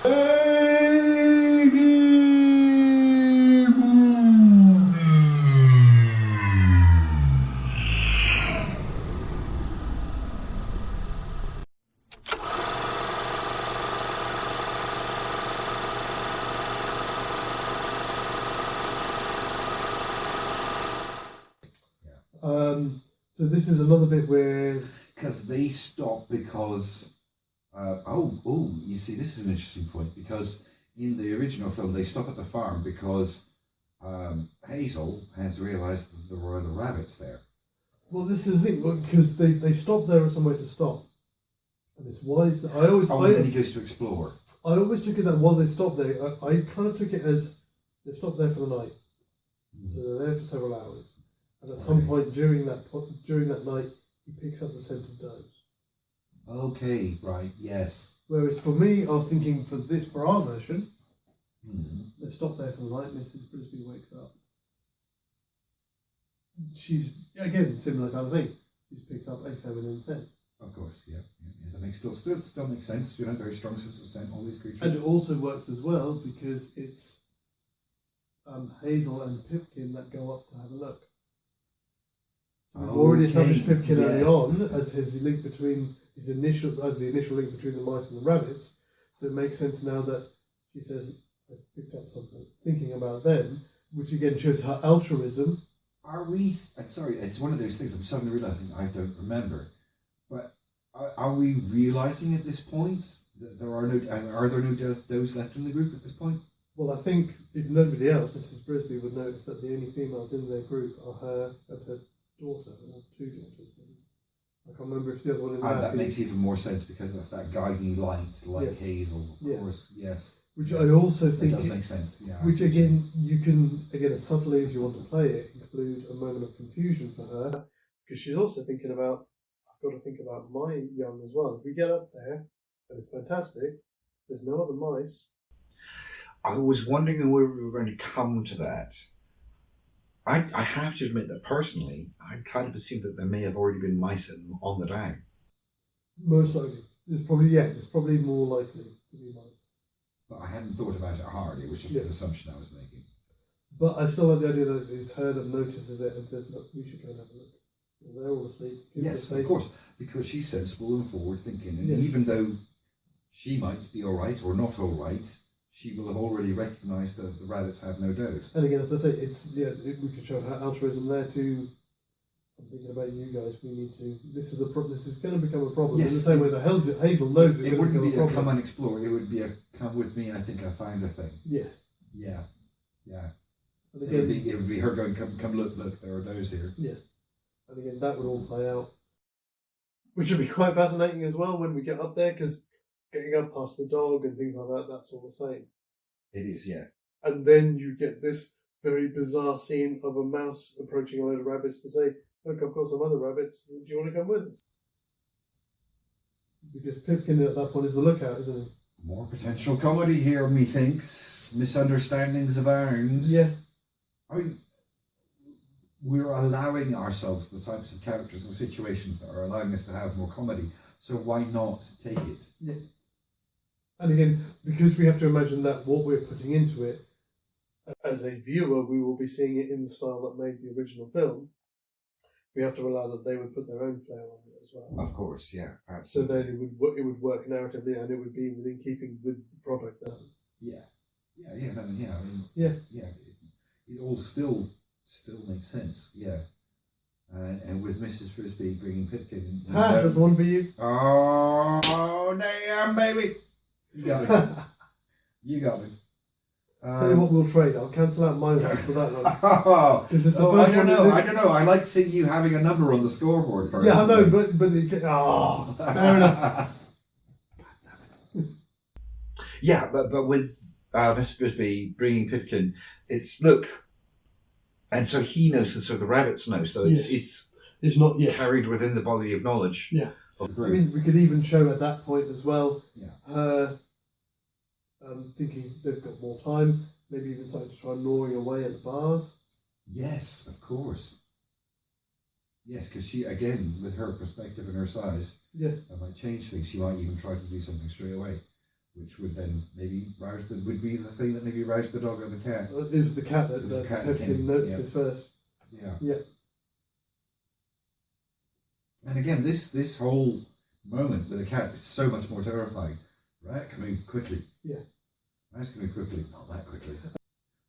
So this is another bit where... Because they stop because... you see, this is an interesting point, because in the original film they stop at the farm because Hazel has realised that there were other rabbits there. Well, this is the thing, because they stop there somewhere to stop. And it's wise that and then he goes to explore. I always took it that while they stopped there, I kind of took it as they stopped there for the night. So they're there for several hours. And at some point during that night, he picks up the scent of does. Okay, right, yes. Whereas for me, I was thinking for our version, they've stopped there for the night. Mrs. Brisby wakes up. She's again similar kind of thing. She's picked up a feminine scent. Of course, yeah. That makes still makes sense. You know, very strong sense of scent. All these creatures. And it also works as well because it's Hazel and Pipkin that go up to have a look. So we've already established Pipkin early on as his link between the initial link between the mice and the rabbits. So it makes sense now that she says, "I picked up something," thinking about them, which again shows her altruism. Are we? Sorry, it's one of those things. I'm suddenly realizing I don't remember. But are we realizing at this point that are there no does left in the group at this point? Well, I think if nobody else, Mrs. Brisby would notice that the only females in their group are her and her daughter, or two daughters. I can't remember if the other one in that makes even more sense because that's that guiding light, like Hazel, of course. Yes. Which I also think does make sense. Yeah. Which again, you can as subtly as you want to play it, include a moment of confusion for her, because she's also thinking about, I've got to think about my young as well. If we get up there, and it's fantastic, there's no other mice. I was wondering where we were going to come to that. I have to admit that personally, I kind of assumed that there may have already been mice on the down. Most likely. It's probably more likely to be mice. But I hadn't thought about it hard. It was just an assumption I was making. But I still like the idea that it's her that notices it and says, "Look, we should go and have a look." Well, they're all asleep. Yes, of course, because she's sensible and forward thinking, and even though she might be all right or not all right, she will have already recognised that the rabbits have no doubt. And again, as I say, we could show her altruism there too. I'm thinking about you guys. We need to. This is going to become a problem. Yes, in the same way that Hazel knows it wouldn't be a come and explore. It would be a come with me. I think I found a thing. Yes. Yeah. And again, it would be her going, come look. There are those here. Yes. And again, that would all play out, which would be quite fascinating as well when we get up there, because getting up past the dog and things like that—that's all the same. It is, yeah. And then you get this very bizarre scene of a mouse approaching a load of rabbits to say, "Look, I've got some other rabbits. Do you want to come with us?" Because Pipkin at that point is the lookout, isn't he? More potential comedy here, methinks. Misunderstandings abound. Yeah. I mean, we're allowing ourselves the types of characters and situations that are allowing us to have more comedy. So why not take it? Yeah. And again, because we have to imagine that what we're putting into it, as a viewer, we will be seeing it in the style that made the original film. We have to allow that they would put their own flair on it as well. Of course, yeah. Absolutely. So that it would work narratively and it would be within keeping with the product. Yeah. It all still makes sense. Yeah. And with Mrs. Brisby bringing Pipkin. There's one for you. Oh damn, baby! You got me. You got me. Tell you what, we'll trade. I'll cancel out my one for that one. I don't know. I like seeing you having a number on the scoreboard. Personally. Yeah, I know, but fair enough. Yeah, but with Mr. Brisby bringing Pipkin, it's look, and so he knows, and so the rabbits know. So it's not carried within the body of knowledge. Yeah, I mean, we could even show at that point as well. Yeah. Her thinking they've got more time, maybe even starting to try gnawing away at the bars. Yes, of course. Yes, because she, again, with her perspective and her size, that might change things. She might even try to do something straight away. which would then maybe would be the thing that maybe roused the dog or the cat. It was the cat that, It was the cat that Pipkin came, notices first. Yeah. Yeah. And again, this whole moment with the cat is so much more terrifying. Rat can move quickly. Yeah. Rats can move quickly, not that quickly.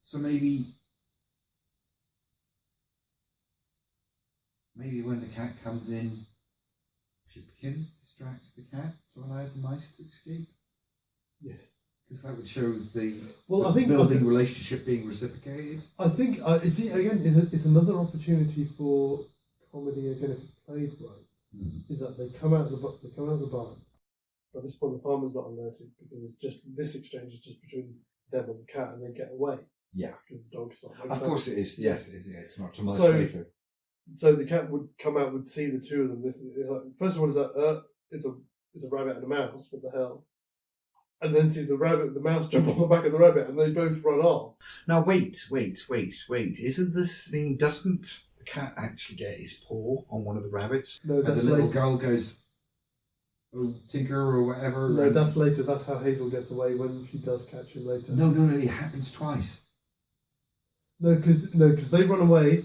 So maybe when the cat comes in, Pipkin distracts the cat to allow the mice to escape. Yes. Because that would show the I think building relationship being reciprocated. I think see again, it's another opportunity for comedy again if it's played right. Is that they come out of the barn. At this point, the farmer's not alerted because it's just this exchange is just between them and the cat, and they get away. Yeah, because the dog's not. Of course, it is. Yes, it's not too much So- later. So the cat would come out, would see the two of them. This is like, first of all, is that it's a rabbit and a mouse. What the hell? And then sees the mouse jump on the back of the rabbit, and they both run off. Now wait. Isn't this thing? Doesn't the cat actually get his paw on one of the rabbits? No, And that's the little later. girl goes, "Oh, Tinker," or whatever. No, and- that's later. That's how Hazel gets away when she does catch him later. No, it happens twice. No, because they run away.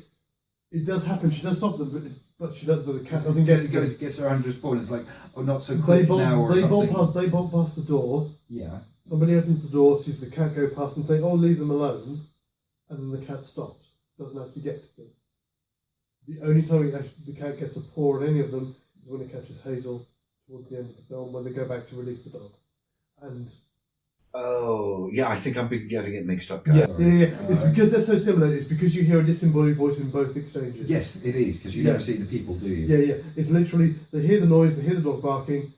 It does happen. She does stop them, but she does. The cat doesn't get. Gets her under his paw, and it's like, oh, not so quick now, or They something. bolt past the door. Yeah. Somebody opens the door, sees the cat go past, and say, "Oh, leave them alone," and then the cat stops. Doesn't actually get to them. The only time the cat gets a paw on any of them is when it catches Hazel towards the end of the film, when they go back to release the dog. And Oh, yeah. I think I'm getting it mixed up, guys. yeah. It's because they're so similar. It's because you hear a disembodied voice in both exchanges. Yes, it is, because you never see the people, do you? Yeah. It's literally, they hear the noise, they hear the dog barking,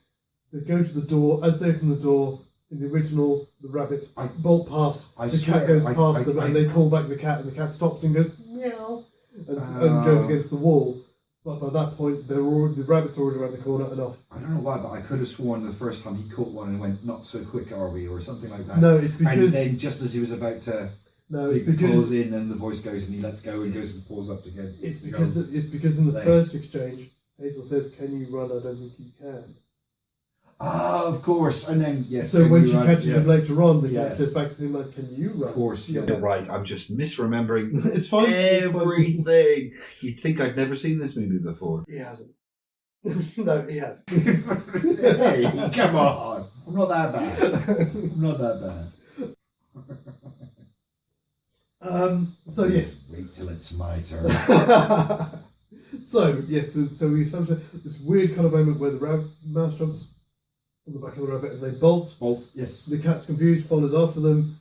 they go to the door. As they open the door, in the original, the rabbits bolt past, the cat goes past them, and they call back the cat, and the cat stops and goes, meow, and goes against the wall. But by that point, the rabbit's already around the corner and off. I don't know why, but I could have sworn the first time he caught one and went, "Not so quick, are we?" or something like that. No, it's because... And then just as he was about to it's dig the because... paws in, then the voice goes and he lets go and goes and paws up again. It's because in the first exchange, Hazel says, "Can you run? I don't think you can." Ah, of course. And then, yes. So when she run, catches him later on, the cat Yes. says back to him, like, "Can you run?" Of course, You're right. I'm just misremembering It's fine. everything. You'd think I'd never seen this movie before. He hasn't. No, he has. Hey, come on. I'm not that bad. So yes. Wait till it's my turn. So yes. So we established this weird kind of moment where the mouse jumps on the back of the rabbit and they bolt. Bolt, yes. The cat's confused, follows after them.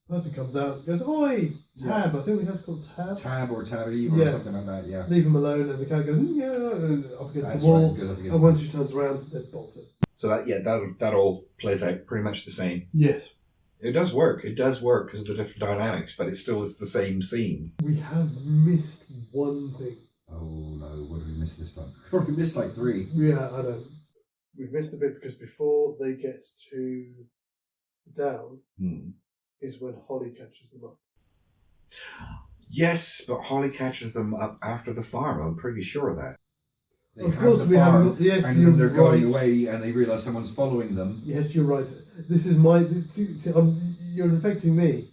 Person comes out, goes, "Oi, Tab!" I think the cat's called Tab. Tab or Tabby or Yeah. something like that, yeah. Leave him alone, and the cat goes, "Yeah," and up against That's the wall. right, goes up against And once she turns around, they're bolted. So that all plays out pretty much the same. Yes. It does work. It does work because of the different dynamics, but it still is the same scene. We have missed one thing. Oh no, what did we miss this time? We missed like 3. Yeah, I know. We've missed a bit because before they get to Down is when Holly catches them up. Yes, but Holly catches them up after the farm. I'm pretty sure of that. They Of have course the we have- farm, yes, and then you're they're going right. away and they realise someone's following them. Yes, you're right. This is you're infecting me.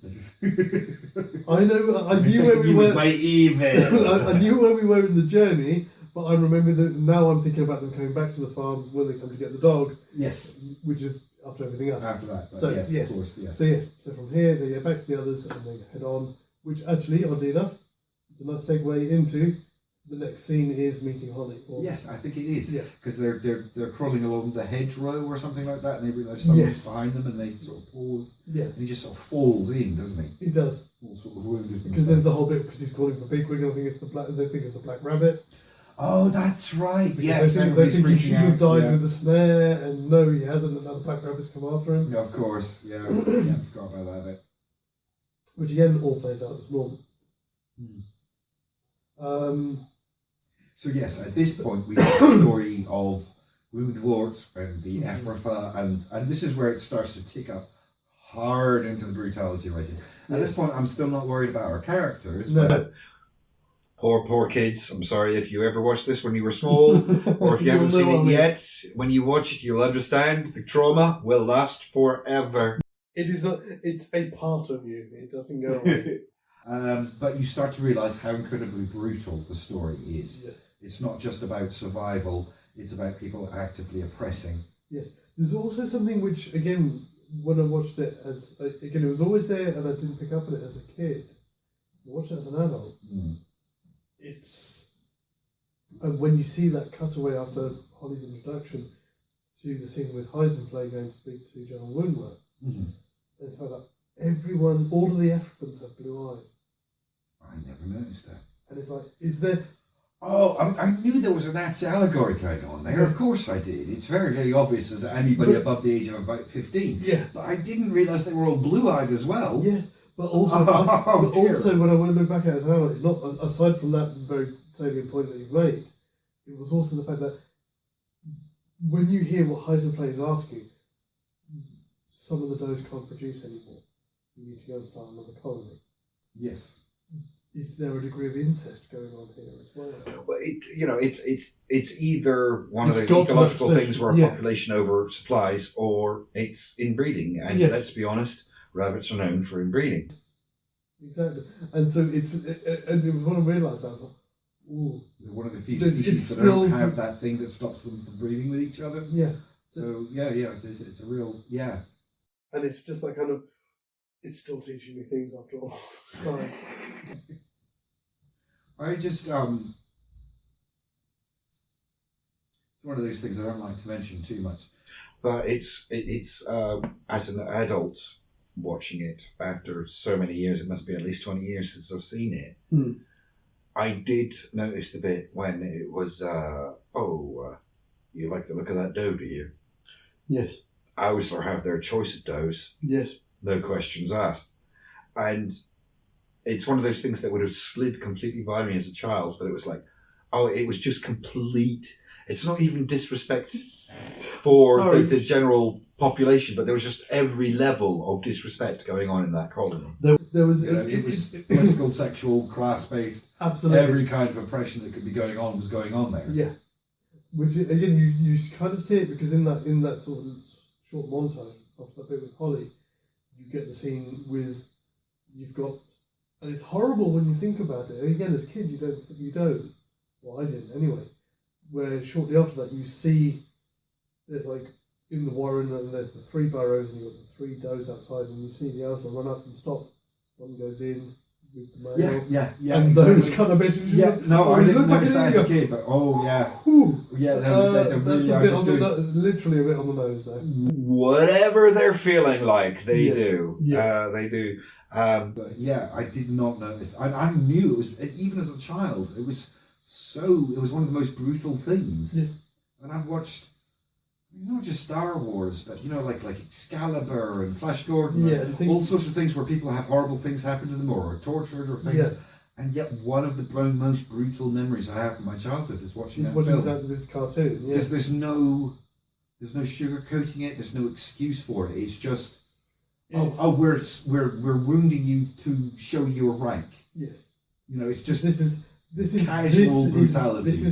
I know. I knew where we were. My evil. I knew where we were in the journey, but I remember that now. I'm thinking about them coming back to the farm when they come to get the dog, Yes, which is after everything else. after that. But So, yes, yes. of course, yes. So from here they get back to the others and they head on. Which actually, oddly enough, it's a nice segue into the next scene is meeting Holly. Yes, I think it is. Yeah. Because they're crawling along the hedgerow or something like that, and they realise someone's behind them, and they sort of pause. Yeah, And he just sort of falls in, doesn't he? he does. All sort of wounded. Because there's the whole bit because he's calling for Bigwig and I think it's the black. They think it's the black rabbit. Oh, that's right. Because Yes, they everybody's think he freaking should have out. died Yeah. with the snare, and no, he hasn't. And now the black rabbit's come after him. Yeah, of course. Yeah, yeah, I forgot about that bit. Which again all plays out as normal. So yes, at this point we get the story of Woundwort and the Ephrafa, and this is where it starts to tick up hard into the brutality writing. At this point, I'm still not worried about our characters, No. but Poor kids. I'm sorry if you ever watched this when you were small, or if you haven't seen it yet. When you watch it, you'll understand the trauma will last forever. It is not. It's a part of you. It doesn't go away. But you start to realise how incredibly brutal the story is. Yes. It's not just about survival, it's about people actively oppressing. Yes. There's also something which, again, when I watched it it was always there and I didn't pick up on it as a kid. I watched it as an adult. It's... And when you see that cutaway after Holly's introduction to the scene with Heisenfeld going to speak to John Woodward, it's like everyone, all of the Africans have blue eyes. I never noticed that. And it's like, is there... Oh, I knew there was a Nazi allegory going on there. Of course I did. It's very, very obvious as anybody above the age of about 15. Yeah. But I didn't realise they were all blue-eyed as well. Yes, but also, also when I want to look back at it as an adult, it's not, aside from that very salient point that you've made, it was also the fact that when you hear what Heisenfeld is asking, some of the doughs can't produce anymore. You need to go and start another colony. Yes. Is there a degree of incest going on here as well? Well, it's either one of those ecological things where a population oversupplies, or it's inbreeding. And let's be honest, rabbits are known for inbreeding. Exactly, and so and it was when I realised that, I was like, ooh, they're one of the few species that don't have that thing that stops them from breeding with each other. Yeah. So it's a real And it's just like kind of, it's still teaching me things after all. Sorry. I just it's one of those things I don't like to mention too much. But it's as an adult watching it after so many years, it must be at least 20 years since I've seen it. I did notice the bit when it was you like the look of that dough, do you? Yes. Owsler have their choice of doughs. Yes. No questions asked. And it's one of those things that would have slid completely by me as a child, but it was like, it was just complete. It's not even disrespect for the general population, but there was just every level of disrespect going on in that colony. There was it was political, sexual, class-based. Absolutely. Every kind of oppression that could be going on was going on there. Yeah. Which again, you kind of see it because in that sort of short montage of that bit with Holly, you get the scene with you've got. And it's horrible when you think about it. Again, as kids, you don't. Well, I didn't anyway. Where shortly after that, you see there's like in the warren, and there's the 3 burrows, and you've got the 3 does outside, and you see the Owsler run up and stop. One goes in with the male. Yeah. And those kind of basically. I didn't notice that as a kid, but that's literally a bit on the nose there. Whatever they're feeling like, they do. Yeah. They do. But I did not notice. I knew it was, even as a child, it was one of the most brutal things. Yeah. And I've watched, not just Star Wars, but like Excalibur and Flash Gordon, and all sorts of things where people have horrible things happen to them or are tortured or things. Yeah. And yet, one of the most brutal memories I have from my childhood is watching this cartoon. Yeah. Because there's no sugarcoating it. There's no excuse for it. It's just, we're wounding you to show your rank. Yes. It's just this is casual brutality. This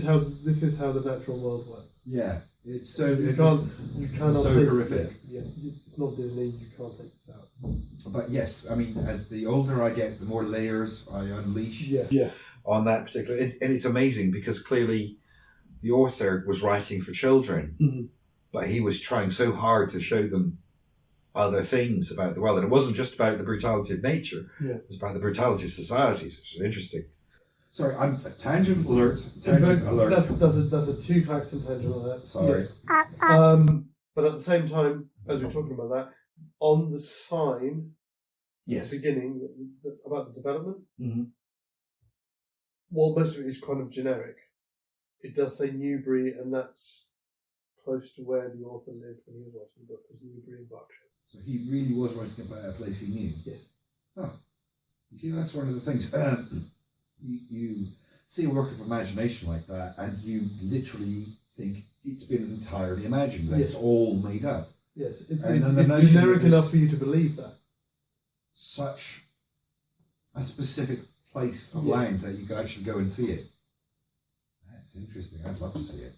is how the natural world works. Yeah, it's so you cannot so horrific. Yeah, it's not Disney. You can't take this out. But yes, I mean, as the older I get, the more layers I unleash. Yeah. On that particular, and it's amazing because clearly the author was writing for children, but he was trying so hard to show them other things about the world, and it wasn't just about the brutality of nature. Yeah. It was about the brutality of societies, which is interesting. Sorry, I'm tangent alert. That's a 2 facts and tangent alert. Sorry. Yes. But at the same time, as we're talking about that, on the sign, at the beginning about the development, well, most of it is kind of generic. It does say Newbury, and that's close to where the author lived when he was writing the book, was Newbury in Berkshire. So he really was writing about a place he knew. Yes. Oh, you see, that's one of the things. You see a work of imagination like that, and you literally think it's been entirely imagined, that it's all made up. Yes, it's generic enough for you to believe that. Such a specific place of land that you could actually go and see it. That's interesting. I'd love to see it.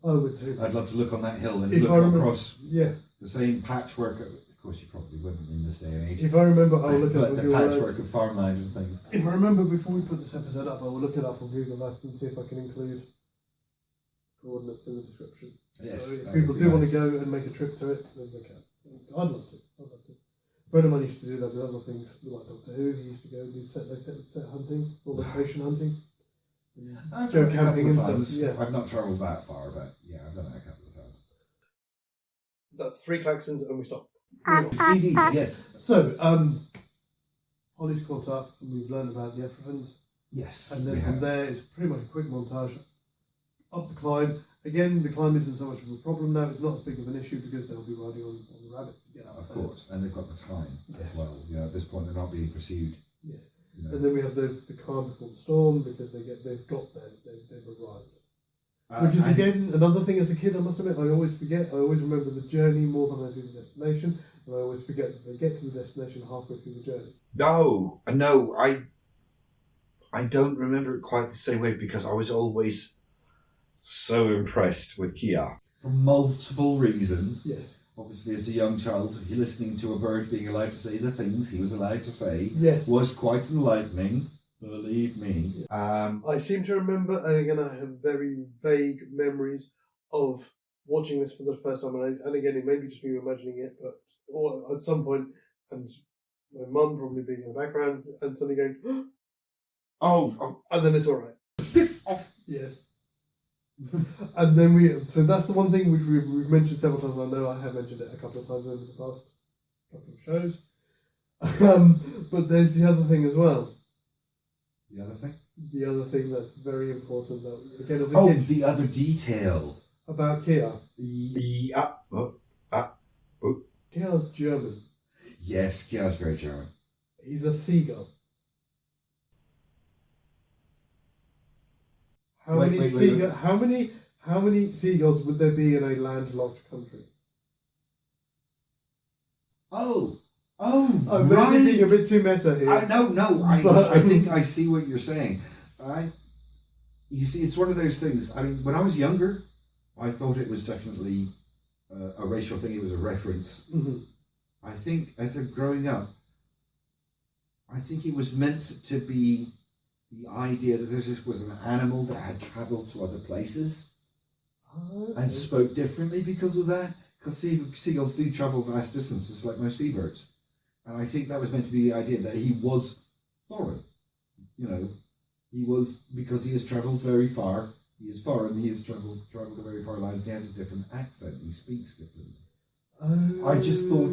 I would too. I'd love to look on that hill and If look I remember- across Yeah. the same patchwork. Of course, you probably wouldn't in this day and age. If I remember, I'll look But up the Google patchwork Earth. of farmland and things. If I remember before we put this episode up, I will look it up on Google Earth and see if I can include coordinates in the description. Yes, So if that people would be do want nice. to go and make a trip to it, then they can. I'd love to. A friend of mine used to do that with other things, like Doctor Who. He used to go and do set hunting or location hunting. I've Go done it a camping couple and of stuff. times. Yeah. I've not travelled that far, but yeah, I've done it a couple of times. That's 3 klaxons and we stop. Indeed, yes. So, Holly's caught up and we've learned about the Africans. Yes, And we then from have. there, it's pretty much a quick montage up the climb. Again, the climb isn't so much of a problem now. It's not as big of an issue because they'll be riding on the rabbit to get up Of there. course, and they've got the time Yes. as well. You know, at this point, they're not being pursued. Yes. You know. And then we have the calm before the storm because they've got there, they've arrived. Which is and- again another thing as a kid, I must admit, I always forget. I always remember the journey more than I do the destination, and I always forget that they get to the destination halfway through the journey. No, I don't remember it quite the same way because I was always so impressed with Kia. for multiple reasons. Yes. Obviously, as a young child, if you're listening to a bird being allowed to say the things he was allowed to say, Yes. was quite enlightening. Believe me. I seem to remember, and again, I have very vague memories of watching this for the first time, and again, it may be just me imagining it, but or at some point, and my mum probably being in the background, and suddenly going, Oh, and then it's all right. piss off! Yes. And then so that's the one thing which we've mentioned several times. I know I have mentioned it a couple of times over the past couple of shows. But there's the other thing as well. The other thing? The other thing that's very important, that again as a Oh, kid, the other detail. about Kia. Yeah. Kia's German. Yes, Kia's very German. He's a seagull. How Wait, many wait, seagull? wait. How many seagulls would there be in a landlocked country? I'm right. maybe being a bit too meta here. No, I think I see what you're saying. You see, it's one of those things. I mean, when I was younger, I thought it was definitely a racial thing. It was a reference. Mm-hmm. I think as I'm growing up, I think it was meant to be the idea that this was an animal that had travelled to other places and spoke differently because of that. Because seagulls do travel vast distances like most seabirds. And I think that was meant to be the idea that he was foreign. You know, he was, because he has travelled very far, he is foreign, he has travelled a very far lines, he has a different accent, he speaks differently. I just thought,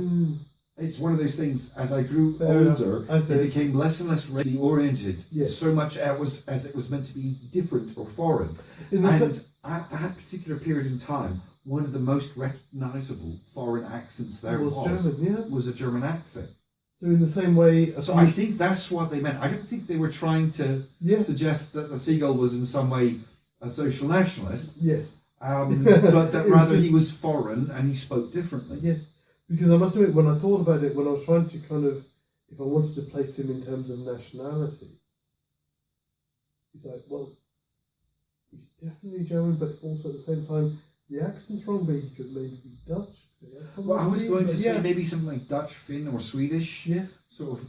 it's one of those things, as I grew older, it became less and less racially oriented, Yes. so much as it was meant to be different or foreign. In the And at that particular period in time, one of the most recognisable foreign accents there was German, yeah. was a German accent. So in the same way, So I think that's what they meant. I don't think they were trying to yes, suggest that the seagull was in some way a social nationalist, yes, but that It was rather just- he was foreign and he spoke differently. yes. Because I must admit, when I thought about it, when I was trying to kind of, if I wanted to place him in terms of nationality, it's like, well, he's definitely German, but also at the same time, the accent's wrong, but he could maybe be Dutch. Well, I was going to say yeah. maybe something like Dutch, Finn, or Swedish, Yeah. sort of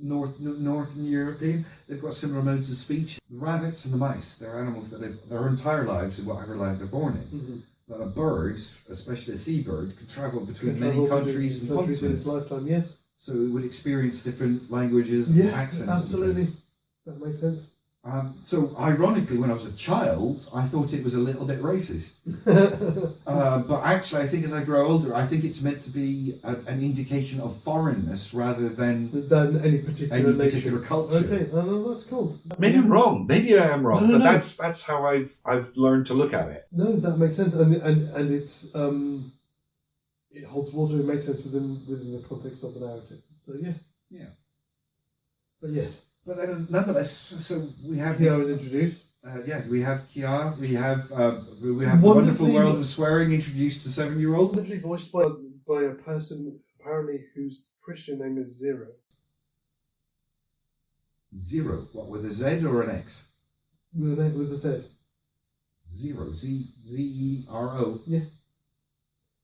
Northern European. They've got similar modes of speech. The rabbits and the mice, they're animals that live their entire lives in whatever land they're born in. Mm-hmm. But a bird, especially a seabird, can travel between Can many travel countries and between countries in its continents. lifetime, yes. So it would experience different languages Yeah, and accents. absolutely. And things. That makes sense. So ironically, when I was a child, I thought it was a little bit racist. But actually, I think as I grow older, I think it's meant to be an indication of foreignness rather than Than any particular nation. culture. Okay, no, that's cool. Maybe I'm wrong. Maybe I am wrong. No, but no. that's how I've learned to look at it. No, that makes sense, and it's it holds water. It makes sense within the context of the narrative. So yeah. But yes, But then, nonetheless, so we have Kia was introduced. we have Kia, we have the Wonderfully- wonderful world of swearing introduced to 7-year-old. Literally voiced by a person apparently whose Christian name is Zero. Zero. What, with a Z or an X? With a Z. Zero. Z-E-R-O. Yeah.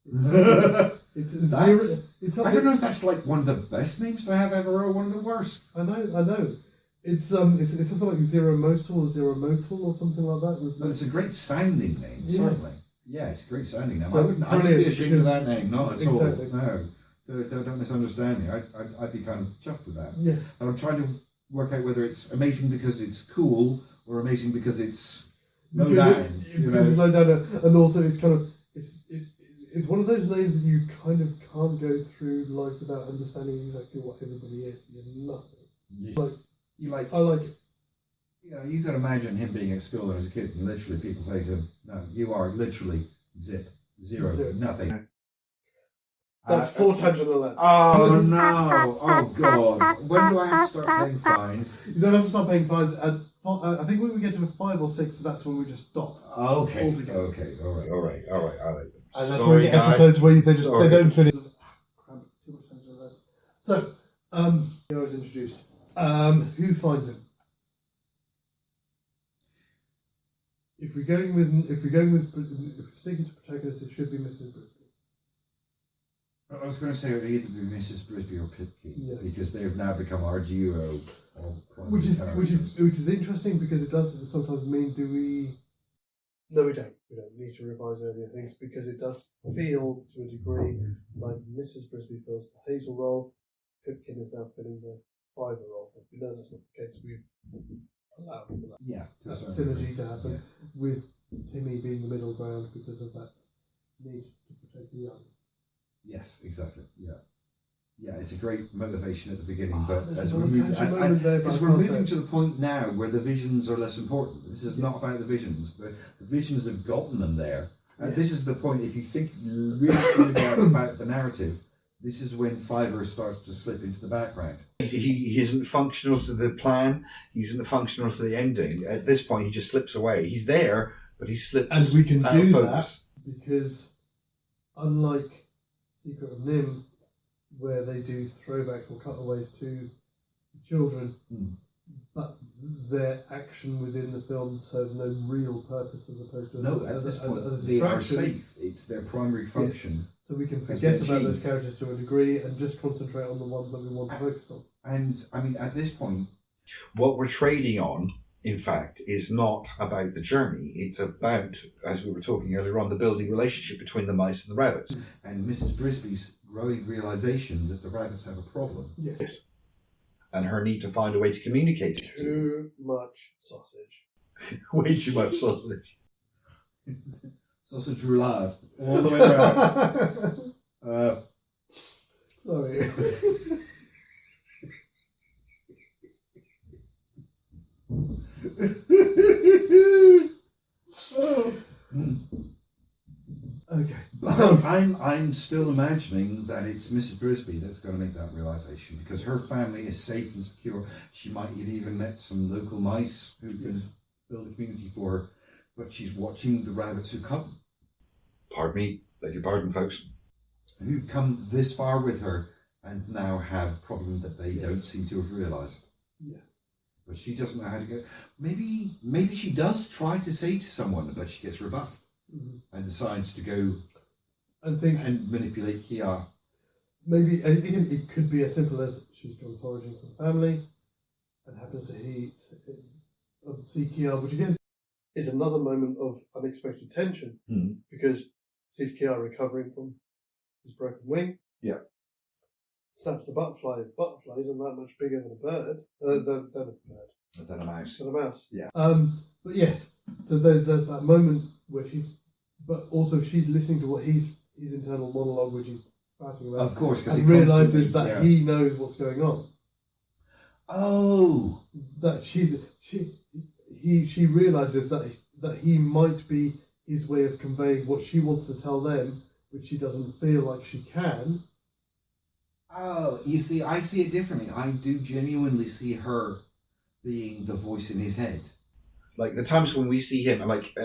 It's That's- zero. It's I something. don't know if that's like one of the best names to have ever or one of the worst. I know. It's something like Zero Motul or Zero Motul or something like that. But it's a great sounding name, Yeah. certainly. Yeah, it's a great sounding name. So I wouldn't be brilliant, ashamed of because- that name, not at Exactly. all. No. Don't misunderstand me. I'd be kind of chuffed with that. Yeah. And I'm trying to work out whether it's amazing because it's cool or amazing because it's low down. Because it's low down, and also it's kind of it's one of those names that you kind of can't go through life without understanding exactly what everybody is. You're nothing. I like it. You know, you can imagine him being at school as a kid, and literally people say to him, "No, you are literally zip, zero. Nothing." That's 4 times on the left. Oh no! Oh god! When do I have to start paying fines? You don't have to start paying fines. I think when we get to 5 or 6, that's when we just stop. Okay. Altogether. Okay. All right. All right. And that's Sorry, when we get guys. episodes where they Sorry. don't finish. So, I was introduced. Who finds him? If we're sticking to protagonist, it should be Mrs. Brisby. I was going to say it would either be Mrs. Brisby or Pipkin, Yeah. because they have now become our duo of primary Which characters. is interesting, because it does sometimes mean No, we don't. We don't need to revise earlier things, because it does feel to a degree like Mrs. Brisby fills the Hazel role. Pipkin is now filling the Fiver role. But we know that's not the case. We've allowed for that. Yeah, to a That certain synergy degree. to happen, Yeah. with Timmy being the middle ground because of that need to protect the young. Yes, exactly. Yeah, yeah. It's a great motivation at the beginning, but There's as a we're little moving, tangent moment there, but as I we're can't moving say. to the point now where the visions are less important. This is not Yes. about the visions. The visions have gotten them there. And Yes. this is the point. If you think really seriously about the narrative, this is when Fiver starts to slip into the background. He isn't functional to the plan. He isn't functional to the ending. At this point, he just slips away. He's there, but he slips. And we can out do of focus. that because, unlike Secret of NIMH, where they do throwbacks or cutaways to children, but their action within the film serves no real purpose as opposed to No, at this point, as a they are distraction. safe. It's their primary function. So we can Has forget been about those achieved. characters to a degree and just concentrate on the ones that we want to focus on. And I mean, at this point, What we're trading on, in fact, is not about the journey. It's about, as we were talking earlier on, the building relationship between the mice and the rabbits. and Mrs. Brisby's growing realization that the rabbits have a problem. Yes. And her need to find a way to communicate it. Too much sausage. Way too much sausage. Sausage roulade all the way around. Sorry. Okay. I'm still imagining that it's Mrs. Brisby that's going to make that realization, because her family is safe and secure. She might have even met some local mice who can build a community for her, but she's watching the rabbits who come, Pardon me. Beg your pardon, folks. who've come this far with her and now have a problem that they don't seem to have realized. Yeah. But she doesn't know how to go. Maybe she does try to say to someone, but she gets rebuffed and decides to go And think and manipulate Kia. maybe it could be as simple as she's gone foraging for the family and happens to see Kiara, which again is another moment of unexpected tension because sees Kiara recovering from his broken wing. Yeah. Snaps the butterfly. Butterfly isn't that much bigger than a bird. Than a bird. And then a mouse. Than a mouse. Yeah. But yes, so there's that moment where but also she's listening to what his internal monologue, which he's spouting about. Of course, because and realizes that he knows what's going on. Oh, That she realizes that he might be his way of conveying what she wants to tell them, which she doesn't feel like she can. oh! You see, I see it differently. I do genuinely see her being the voice in his head. Like the times when we see him, like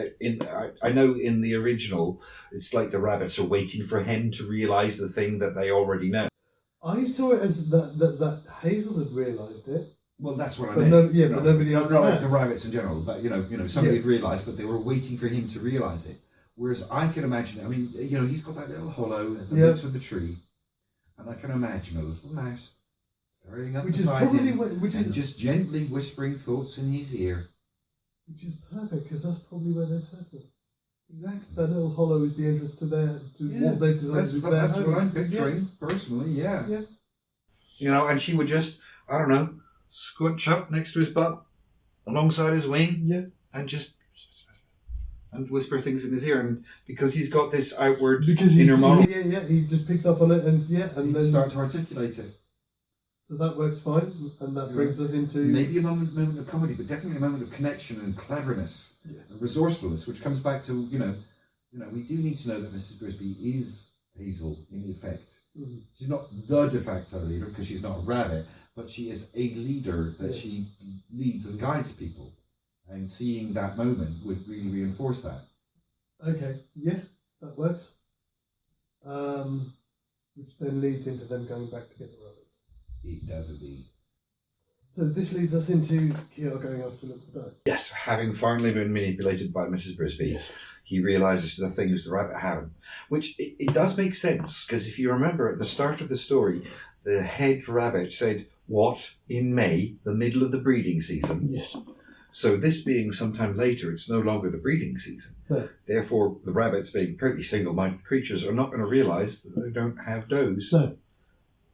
I know in the original, it's like the rabbits are waiting for him to realise the thing that they already know. I saw it as that Hazel had realised it, Well, that's what I But meant. but nobody else Not like had. the rabbits in general, but somebody had realised, but they were waiting for him to realise it. Whereas I can imagine, I mean, he's got that little hollow at the roots of the tree, and I can imagine a little mouse hurrying up beside him and just gently whispering thoughts in his ear. Which is perfect, because that's probably where they've settled. Exactly. That little hollow is the entrance to what they've designed as their That's home. what I'm picturing, Yes. personally, yeah. And she would just, I don't know, squinch up next to his butt, alongside his wing, and just whisper things in his ear. And because he's got this outward inner monologue, he just picks up on it, and then start to articulate it. So that works fine, and that brings us into maybe a moment of comedy, but definitely a moment of connection and cleverness, and resourcefulness, which comes back to we do need to know that Mrs. Brisby is Hazel in effect. Mm-hmm. She's not the de facto leader because she's not a rabbit, but she is a leader that she leads and guides people, and seeing that moment would really reinforce that. Okay, that works. Which then leads into them going back to get the rabbit. It does indeed. So this leads us into Kiara going off to look for Doe. yes, having finally been manipulated by Mrs. Brisby, he realises the things the rabbit haven't. Which it does make sense, because if you remember at the start of the story, the head rabbit said, "What, in May, the middle of the breeding season?" Yes. So this being sometime later, it's no longer the breeding season. No. Therefore, the rabbits, being pretty single-minded creatures, are not going to realise that they don't have does. No.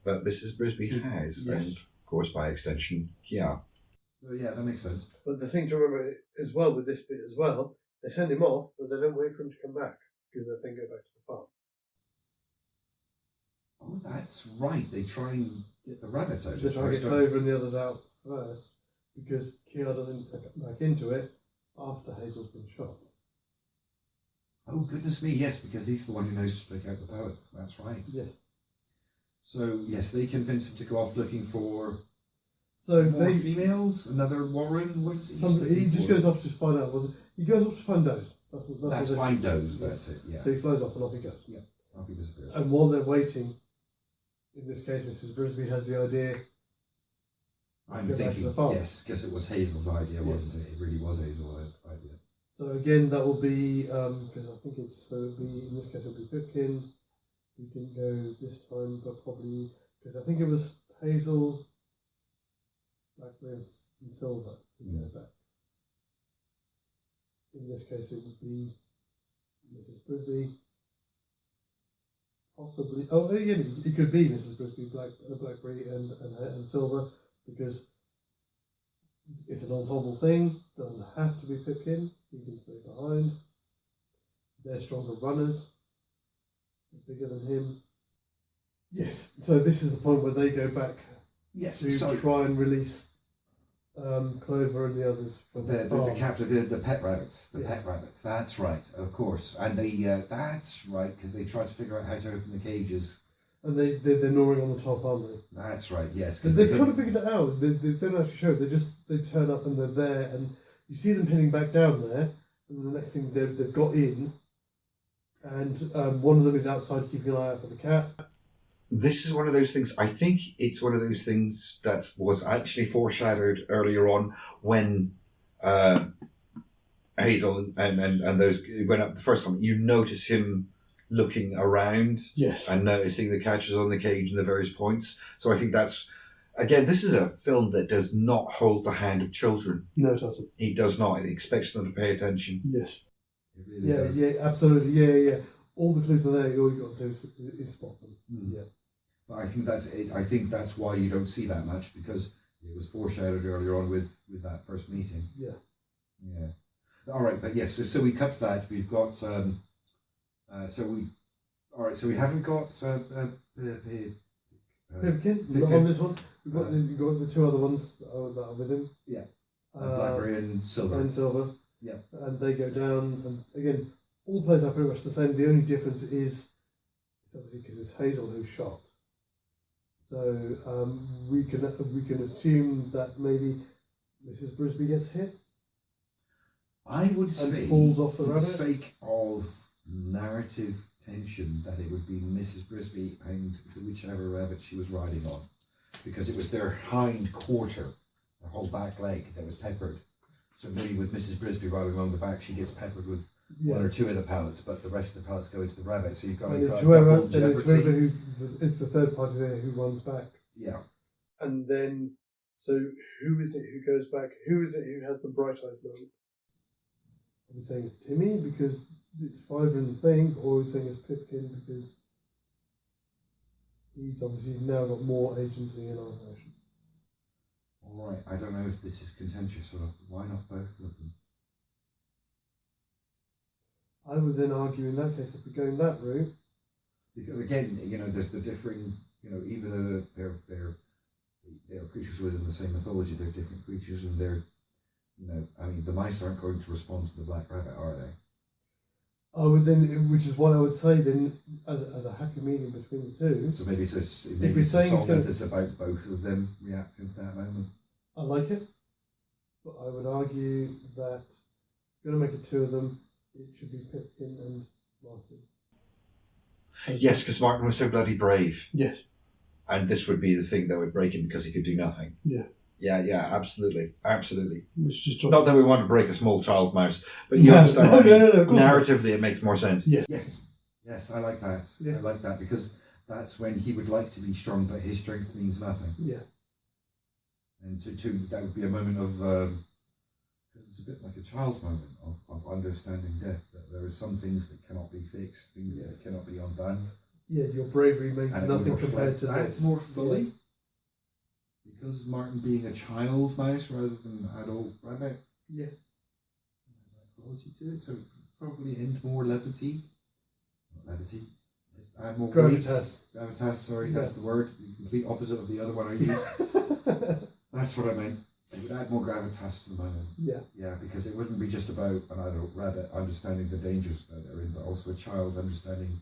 But Mrs. Brisby has, and of course, by extension, Kiara. Well, yeah, that makes sense. But the thing to remember as well with this bit as well, they send him off, but they don't wait for him to come back, because they then go back to the farm. Oh, that's right. They try and get the rabbits out. They try to get Clover and the others out first, because Kiara doesn't get back into it after Hazel's been shot. Oh, goodness me, yes, because he's the one who knows to take out the pellets. That's right. Yes. So, yes, they convince him to go off looking for more females, another warren. What is it? He just goes off to find out. He goes off to find does. That's find does. That's it. Yeah. So he flies off and off he goes. Yeah. Off he disappears. And while they're waiting, in this case, Mrs. Brisby has the idea. I'm thinking yes, because it was Hazel's idea, wasn't it? It really was Hazel's idea. So again, that will be because I think in this case it'll be Pipkin. Who didn't go this time, but probably because I think it was Hazel, Blackberry, and Silver who go back. In this case, it would be Mrs. Brisby. Possibly. Oh, yeah, it could be Mrs. Brisby, Blackberry, and Silver, because it's an ensemble thing. Doesn't have to be Pipkin. He can stay behind. They're stronger runners. Bigger than him. Yes. So this is the point where they go back to try and release Clover and the others from the pet rabbits. Pet rabbits. That's right, of course. And they that's right, because they try to figure out how to open the cages. And they're gnawing on the top, aren't they? That's right. Yes, because they've kind of figured it out. They don't actually show it. They turn up and they're there, and you see them heading back down there. And the next thing they've got in. And one of them is outside keeping an eye out for the cat. This is one of those things, I think it's one of those things that was actually foreshadowed earlier on when Hazel and those went up the first time. You notice him looking around and noticing the catches on the cage and the various points. So I think that's, again, this is a film that does not hold the hand of children. No, it doesn't. He does not. It expects them to pay attention. Yes. Really yeah, absolutely. Yeah. All the clues are there. All you got to do is spot them. Yeah. But I think that's it. I think that's why you don't see that much, because it was foreshadowed earlier on with that first meeting. Yeah. Yeah. All right, but yes. So we cut to that. We've got. So we haven't got. Pipkin, not on this one. We've got the two other ones that are with him. Yeah. Blackberry and Silver. Yeah. And they go down, and again, all plays are pretty much the same. The only difference is it's obviously because it's Hazel who's shot. So we can assume that maybe Mrs. Brisby gets hit. I would say, falls off the for rabbit. the sake of narrative tension, that it would be Mrs. Brisby and whichever rabbit she was riding on, because it was their hind quarter her whole back leg that was peppered. So maybe with Mrs. Brisby riding along the back, she gets peppered with one or two of the pellets, but the rest of the pellets go into the rabbit. So you've got, and you've it's got whoever, double and jeopardy. it's whoever it's the third party there who runs back. Yeah. And then, so who is it who goes back? Who is it who has the bright-eyed moment? Are we saying it's Timmy because it's Fiver in the thing, or are we saying it's Pipkin because he's obviously now got more agency in our version? All right. I don't know if this is contentious, but why not both of them? I would then argue in that case, if we're going that route, Because again, you know, there's the differing, you know, even though they're creatures within the same mythology, they're different creatures, and they're, you know, I mean, the mice aren't going to respond to the black rabbit, are they? I would then, which is what I would say then, as a happy medium between the two. So maybe it's a, If maybe we're it's a saying it's song gonna- that's about both of them reacting to that moment. I like it, but I would argue that if you're going to make it two of them, it should be Pipkin and Martin. Yes, because Martin was so bloody brave. Yes. And this would be the thing that would break him because he could do nothing. Yeah. Yeah, absolutely. Which just Not that we want to break a small child mouse, but you understand. No, what I mean. of course not. Narratively, it makes more sense. Yes. Yes, I like that. Yeah. I like that because that's when he would like to be strong, but his strength means nothing. Yeah. And to that would be a moment of, it's a bit like a child moment of understanding death, that there are some things that cannot be fixed, things Yes. that cannot be undone. Yeah, your bravery makes And it would nothing compared reflect to that this. more fully. Because Martin being a child mouse rather than an adult rabbit. Yeah. Quality to it, so probably end more levity. Not levity. Add more Gravitas. weight. Gravitas, sorry, Yeah. that's the word. The complete opposite of the other one I used. That's what I meant. It would add more gravitas to the moment. Yeah. Yeah, because it wouldn't be just about an adult rabbit understanding the dangers that they're in, but also a child understanding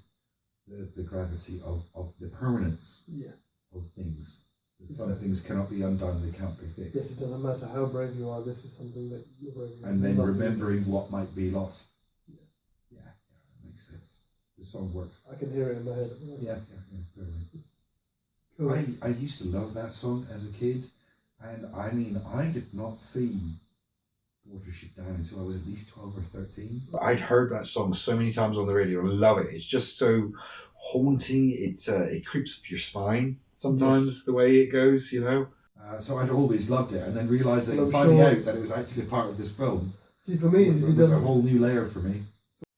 the gravity of the permanence Yeah. of things. That some Exactly. things cannot be undone, they can't be fixed. Yes, it doesn't matter how brave you are, this is something that you're brave in. And then Nothing remembering is. what might be lost. Yeah. Yeah, that makes sense. The song works. I can hear it in my head. Yeah, totally. Cool. I used to love that song as a kid, and I mean, I did not see Watership Down until I was at least 12 or 13. I'd heard that song so many times on the radio. I love it. It's just so haunting. It creeps up your spine sometimes, the way it goes, you know. So I'd always loved it, and then realising, Well, I'm finding sure- out that it was actually part of this film See, for me, was it a doesn't. whole new layer for me.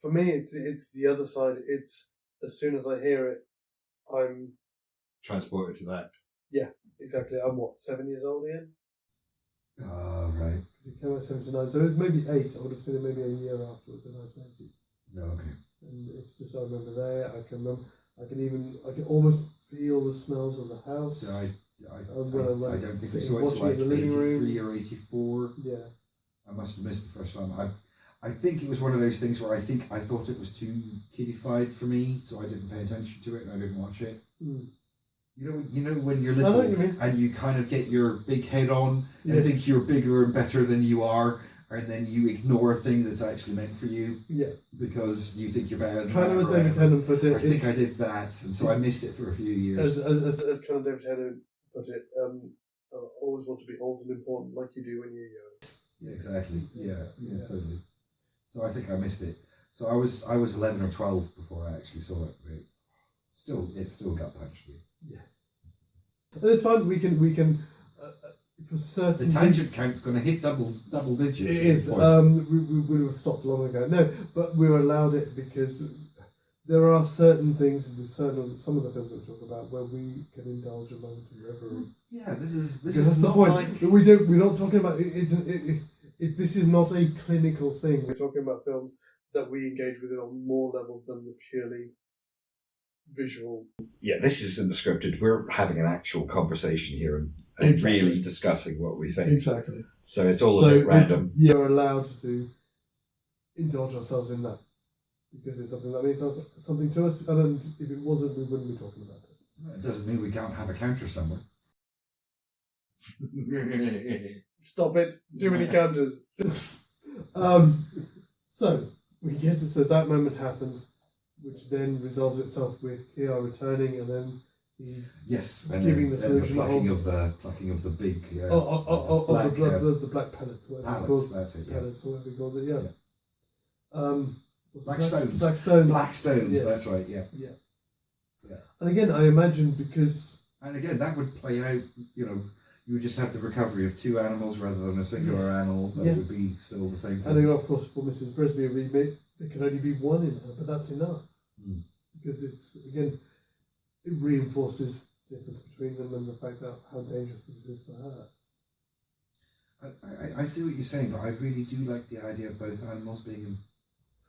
For me, it's the other side. It's as soon as I hear it, I'm Transported to that. exactly. I'm what 7 years old again. Ah, right. It came out 79, so it was maybe 8. I would have seen it maybe a year afterwards in 1980. No, okay. And it's just I remember there. I can almost feel the smells of the house. So I when I don't think we sitting saw it watching till like in the living room. 83 or 84. Yeah. I must have missed the first time. I think it was one of those things where I thought it was too kiddified for me, so I didn't pay attention to it and I didn't watch it. Mm. You know when you're I know little what you mean. and you kind of get your big head on and Yes. think you're bigger and better than you are, and then you ignore a thing that's actually meant for you Yeah. because you think you're better than Kind that. of or as David whatever. Tennant put it. I think I did that, and so I missed it for a few years. As kind of David Tennant put it, I always want to be old and important like you do when you're young. Yeah, exactly. Yeah, Yeah. totally. So I think I missed it. So I was 11 or 12 before I actually saw it. But it still got punched me. Yeah. And it's fun. We can for certain The tangent count's going to hit double digits. It at is. this point. We would have stopped long ago. No, but we were allowed it because there are certain things in some of the films that we talk about where we can indulge a moment of reverie. Yeah, this is Because that's the not point. like We're not talking about this is not a clinical thing. We're talking about films that we engage with it on more levels than the purely visual. Yeah, this isn't scripted. We're having an actual conversation here and Exactly. really discussing what we think. Exactly. So it's all a bit random. You're allowed to indulge ourselves in that because it's something that means something to us. And if it wasn't, we wouldn't be talking about it. it doesn't mean we can't have a counter somewhere. Stop it! Too many counters. So we get to that moment happens, which then resolves itself with Kia returning, and then Yes, and giving the the solution plucking of the big black, black the black pellets, whatever pallets. called, That's it. Yeah. pellets, or whatever you called it. Yeah. Black stones. Black stones. Black stones. Yes. That's right. Yeah. Yeah. Yeah. And again, I imagine because. And again, that would play out. You would just have the recovery of two animals rather than a singular animal. That would be still the same thing. And then, of course, for Mrs. Brisby, there can only be one in her, but that's enough. Because it's, again, it reinforces the difference between them and the fact that how dangerous this is for her. I see what you're saying, but I really do like the idea of both animals being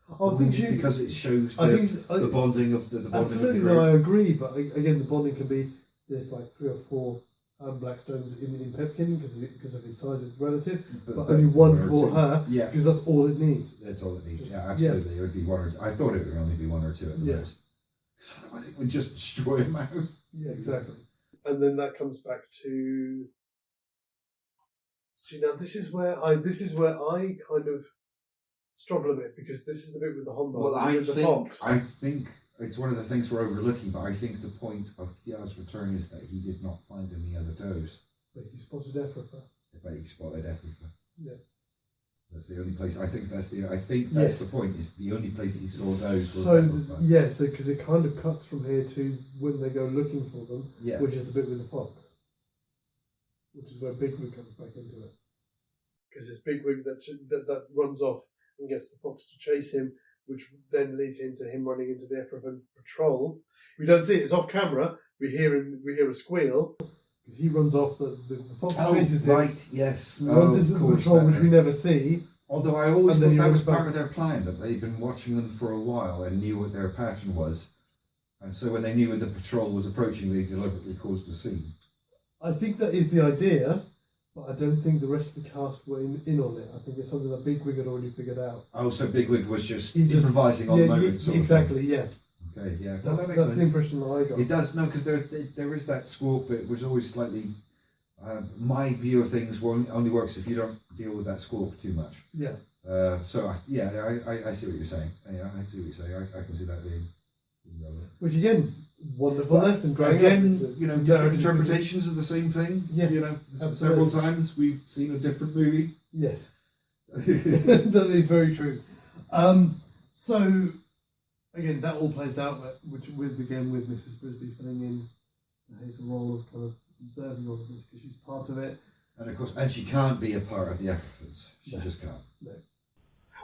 because it shows the bonding of the bonding absolutely, of the group. no, I agree, but again, the bonding can be there's like 3 or 4 black stones in Pipkin because of his size, it's relative, but only one for her because that's all it needs. That's all it needs. Yeah, absolutely. Yeah. It would be 1 or 2. I thought it would only be 1 or 2 at the most. Because otherwise it would just destroy a mouse. Yeah, exactly. And then that comes back to. See, now this is where I kind of struggle a bit because this is the bit with the Hombo. Well, I fox. think it's one of the things we're overlooking, but I think the point of Kia's return is that he did not find any other does. But he spotted Ephrafa. But he spotted Ephrafa. Yeah. That's the only place. I think that's the point. Is the only place he saw those. So because it kind of cuts from here to when they go looking for them, which is the bit with the fox, which is where Bigwig comes back into it. Because it's Bigwig that runs off and gets the fox to chase him, which then leads into him running into the Ephrafa patrol. We don't see it; it's off camera. We hear a squeal because he runs off. The fox chases him. Right, yes. Runs into the patrol, which we never see. Although I always thought that was part of their plan, that they'd been watching them for a while and knew what their pattern was, and so when they knew when the patrol was approaching, they deliberately caused the scene. I think that is the idea, but I don't think the rest of the cast were in on it. I think it's something that Bigwig had already figured out. Oh, so Bigwig was just improvising on the moment. Exactly, yeah. Okay, yeah. That's the impression that I got. It does, no, because there is that squawk bit, which always slightly... my view of things only works if you don't deal with that squawk too much. Yeah. I see what you're saying. Yeah, I see what you're saying. I can see that being relevant. Which again, wonderful lesson. Again, different interpretations of the same thing. Yeah. Several times we've seen a different movie. Yes. That is very true. So again, that all plays out, with Mrs. Brisby filling in Hazel's role of kind of observing all of this because she's part of it. And of course, she can't be a part of the Ephrafa. She just can't. No.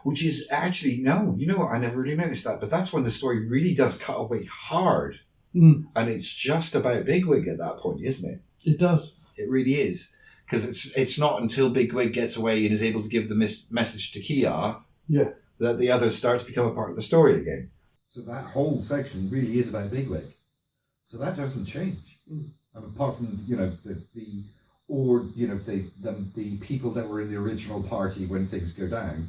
Which is actually, no, you know what, I never really noticed that, but that's when the story really does cut away hard. And it's just about Bigwig at that point, isn't it? It does. It really is. Because it's not until Bigwig gets away and is able to give the message to Kia that the others start to become a part of the story again. So that whole section really is about Bigwig. So that doesn't change. And apart from the people that were in the original party when things go down,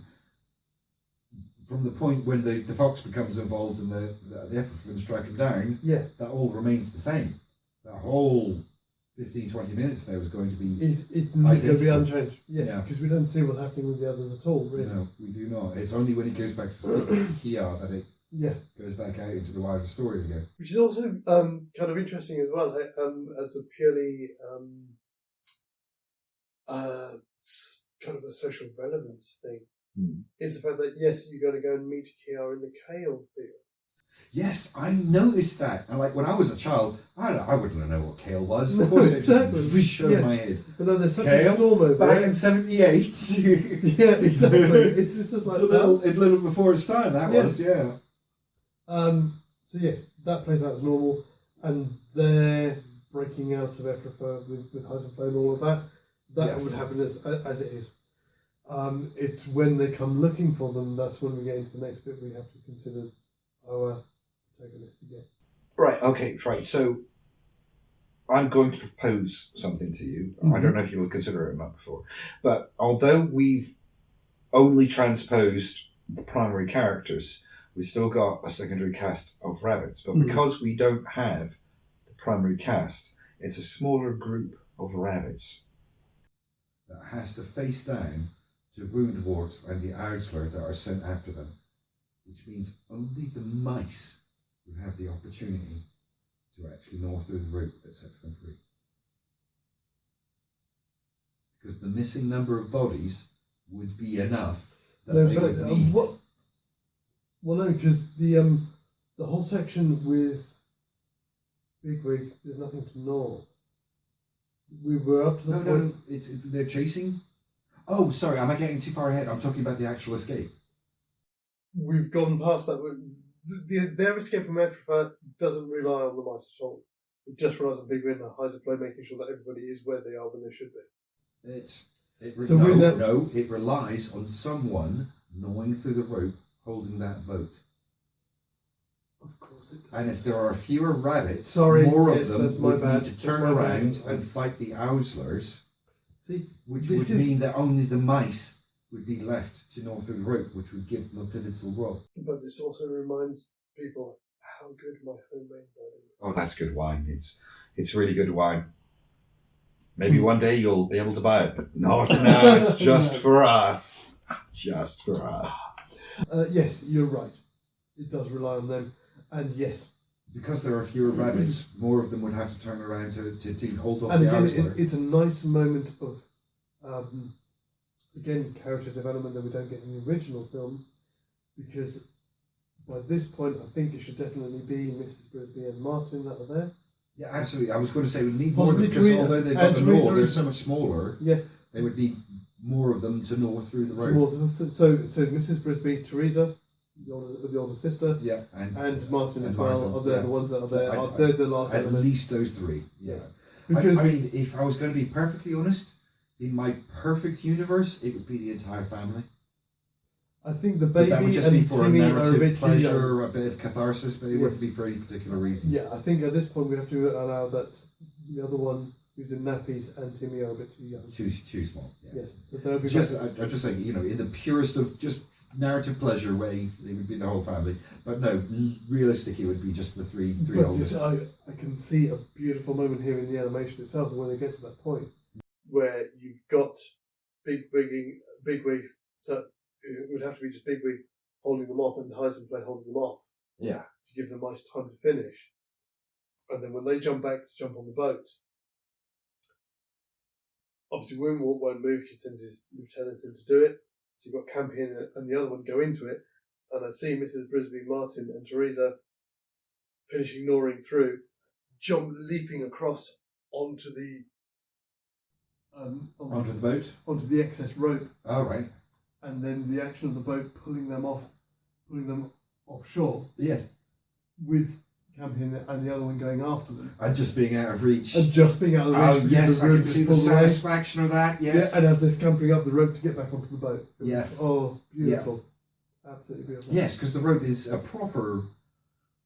from the point when the fox becomes involved and the Ephrafa strike him down, that all remains the same. That whole 15-20 minutes there was going to be it's going to be unchanged. Yes, because we don't see what's happening with the others at all, really. No, we do not. It's only when he goes back to Kia that it goes back out into the wider story again. Which is also kind of interesting as well, as a purely kind of a social relevance thing, is the fact that, yes, you're going to go and meet Kia in the kale field. Yes, I noticed that. And like when I was a child, I wouldn't know what kale was. Of course, exactly. It showed my head. But no, there's such kale, a storm over back in '78. Yeah, exactly. It's just like a little before its time. That was, So yes, that plays out as normal, and they're breaking out of Ephrafa with Hazelflow and all of that. That would happen as it is. It's when they come looking for them. That's when we get into the next bit. We have to consider our protagonist again. Right. Okay. Right. So I'm going to propose something to you. I don't know if you'll consider it or not before, but although we've only transposed the primary characters, we've still got a secondary cast of rabbits. But because we don't have the primary cast, it's a smaller group of rabbits that has to face down to Woundwort and the Oudsler that are sent after them, which means only the mice would have the opportunity to actually gnaw through the rope that sets them free. Because the missing number of bodies would be enough that they would need. Well, no, because the whole section with Bigwig, there's nothing to gnaw. We were up to the point. No, they're chasing. Oh, sorry, am I getting too far ahead? I'm talking about the actual escape. We've gone past that. Their escape from Ephrafa doesn't rely on the mice at all. It just relies on Bigwig and Heiserplay making sure that everybody is where they are when they should be. It relies on someone gnawing through the rope, holding that boat. Of course it does. And if there are fewer rabbits, more of them would need to turn around and fight the Owslers, which would mean that only the mice would be left to gnaw through the rope, which would give them a pivotal role. But this also reminds people how good my homemade wine is. Oh, that's good wine. It's really good wine. Maybe one day you'll be able to buy it, but not now. It's just for us. Just for us. Yes, you're right. It does rely on them. And yes. Because there are fewer rabbits, more of them would have to turn around to hold off and the again, Owsler. it's a nice moment of, again, character development that we don't get in the original film. Because by this point, I think it should definitely be Mrs. Brisby and Martin that are there. Yeah, absolutely. I was going to say we need Possibly more because Teresa, although they've got the Teresa gnaw, they're is- so much smaller. Yeah. They would need more of them to gnaw through the rope. So Mrs. Brisby, Teresa, the older sister, Yeah, and Martin as Martin, well. Are they yeah. the ones that are there? I- They're the last At element. least those three. Yes. Because I mean, if I was going to be perfectly honest, in my perfect universe, it would be the entire family. I think the But baby that would just and be for a Timmy are a narrative bit too young. pleasure, a bit of catharsis, but it Yes. wouldn't be for any particular reason. Yeah, I think at this point we have to allow that the other one who's in nappies and Timmy are a bit too young. Too small. Yeah. Yes, so they'll be Just, I'm just saying, in the purest of just narrative pleasure way, it would be the whole family. But no, realistically, it would be just the three But oldest. this, I can see a beautiful moment here in the animation itself when they get to that point where you've got Bigwig, so it would have to be just Bigwig holding them off and Heisenplay holding them off. Yeah. To give the mice time to finish. And then when they jump back to jump on the boat, obviously Wimwalt won't move, he sends his lieutenants in to do it. So you've got Campion and the other one go into it, and I see Mrs. Brisby, Martin and Teresa finishing gnawing through, leaping across onto the Onto the boat? onto the excess rope, Oh, right. and then the action of the boat pulling them offshore Yes. with Campion and the other one going after them. And just being out of reach. And just being out of the reach. Oh, because yes, the I rope can is see the pulled away. satisfaction of that, yes. Yeah, and as they're scampering up the rope to get back onto the boat. Yes. Oh, beautiful. Absolutely beautiful. Yes, because the rope is a proper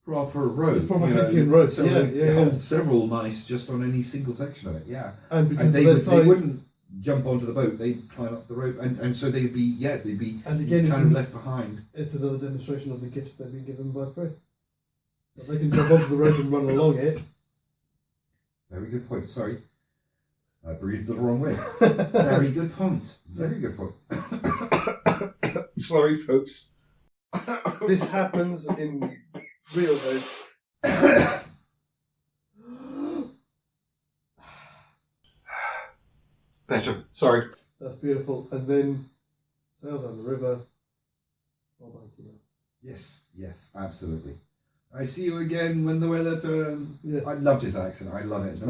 rope. It's proper Hessian rope, So yeah, they yeah. hold several mice just on any single section of it, yeah. And because And of their they size, wouldn't jump onto the boat, they'd climb up the rope, and so they'd be and again, kind of left behind. it's another demonstration of the gifts they've been given by Fred. That they can jump onto the rope and run along it. Very good point, sorry. I breathed the wrong way. Very good point. Very good point. Sorry, folks. This happens in real life. Better. Sorry. That's beautiful. And then sail down the river. Yes, absolutely. I see you again when the weather turns. Yeah. I loved his accent. I love it.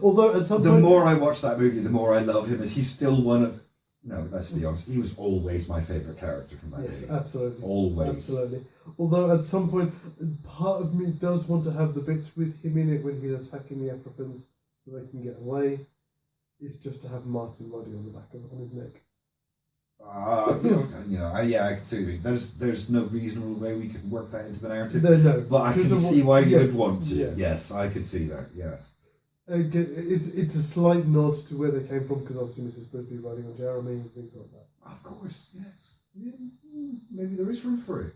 Although at some The point, more I watch that movie, the more I love him. As he's still one of. No, let's be honest. He was always my favourite character from that yes, movie. absolutely, Always. absolutely. Although at some point, part of me does want to have the bits with him in it when he's attacking the Africans, so they can get away. It's just to have Martin Roddy on the back on his neck. I can see. There's no reasonable way we could work that into the narrative. No, But I can because of see why you yes, would want to. yeah. Yes, I could see that. Yes. It's a slight nod to where they came from, because obviously Mrs. Brisby riding on Jeremy and things like that. Of course, yes. Yeah, maybe there is room for it.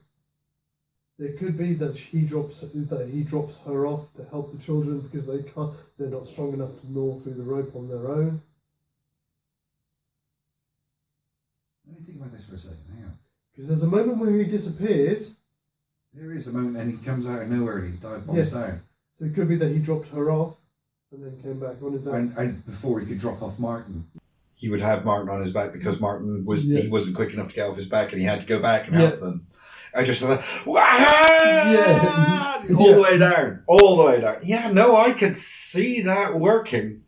There could be that he drops her off to help the children because they're not strong enough to gnaw through the rope on their own. Let me think about this for a second. Hang on. Because there's a moment where he disappears. There is a moment, and he comes out of nowhere and he dive bombs Yes. down. So it could be that he dropped her off and then came back on his own. And before he could drop off Martin. He would have Martin on his back because Martin Yeah. he wasn't quick enough to get off his back, and he had to go back and Yeah. help them. I just thought, Yeah. all the way down, all the way down. Yeah, no, I could see that working.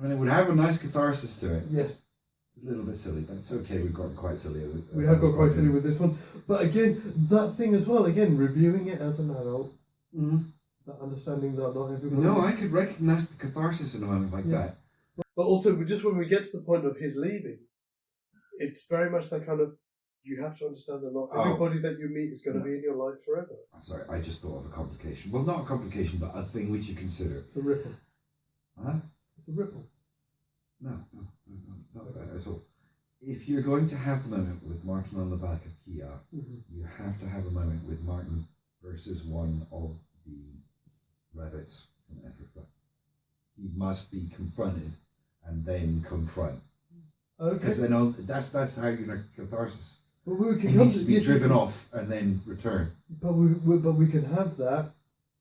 And it would have a nice catharsis to it. Yes. It's a little bit silly, but it's okay. We've gotten quite silly. We have got quite silly with this one. But again, that thing as well, again, reviewing it as an adult, that understanding that not everybody... No, I could recognise the catharsis in a moment like that. But also, just when we get to the point of his leaving, it's very much that kind of, you have to understand that not everybody that you meet is going to be in your life forever. Sorry, I just thought of a complication. Well, not a complication, but a thing which you consider. It's a ripple. Huh? It's a ripple. No, not that at all. If you're going to have the moment with Martin on the back of Kia, you have to have a moment with Martin versus one of the rabbits from Africa. He must be confronted and then confront. Okay. Because then that's how you know catharsis. But we can He needs to be driven off and then return. But we can have that.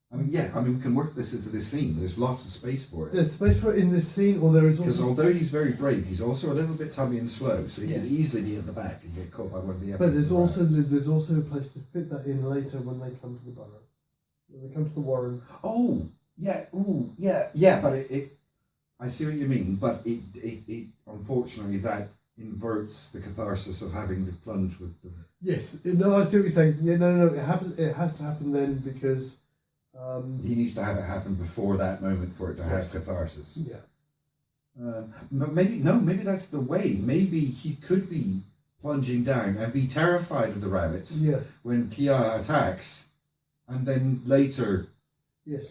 I mean, we can work this into this scene. There's lots of space for it. There's space for it in this scene, or there is Because also... although he's very brave, he's also a little bit tummy and slow, so he Yes. can easily be at the back and get caught by one of the. But there's also a place to fit that in later when they come to the borough. When they come to the Warren. Oh yeah. But it I see what you mean. But it unfortunately that inverts the catharsis of having the plunge with the. Yes. No, I see what you're saying. Yeah. No. It happens. It has to happen then because. He needs to have it happen before that moment for it to have catharsis. Yeah. Maybe that's the way. Maybe he could be plunging down and be terrified of the rabbits when Kia attacks, and then later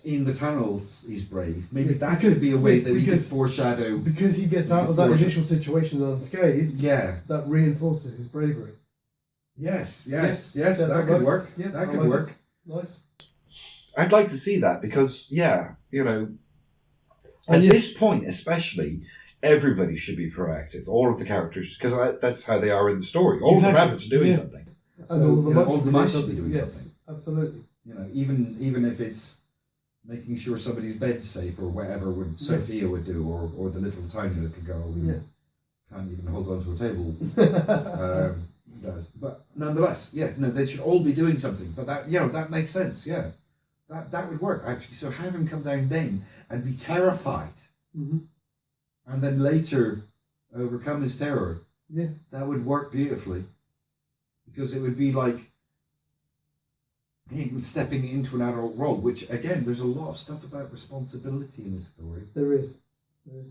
in the tunnels he's brave. Maybe that could be a way that we could foreshadow. Because he gets out of that initial situation unscathed, Yeah. that reinforces his bravery. Yes, that could work. Yeah, that could work. Nice. I'd like to see that because, at this point especially, everybody should be proactive. All of the characters, because that's how they are in the story. All of the rabbits are doing something. And all the mice should be doing yes, something. Absolutely. Even if it's making sure somebody's bed's safe or whatever Sophia would do, or the little tiny little girl who can't even hold on to a table does. But nonetheless, they should all be doing something. But that makes sense. Yeah. That would work, actually. So have him come down then and be terrified. And then later overcome his terror. Yeah. That would work beautifully. Because it would be like him stepping into an adult role, which, again, there's a lot of stuff about responsibility in this story. There is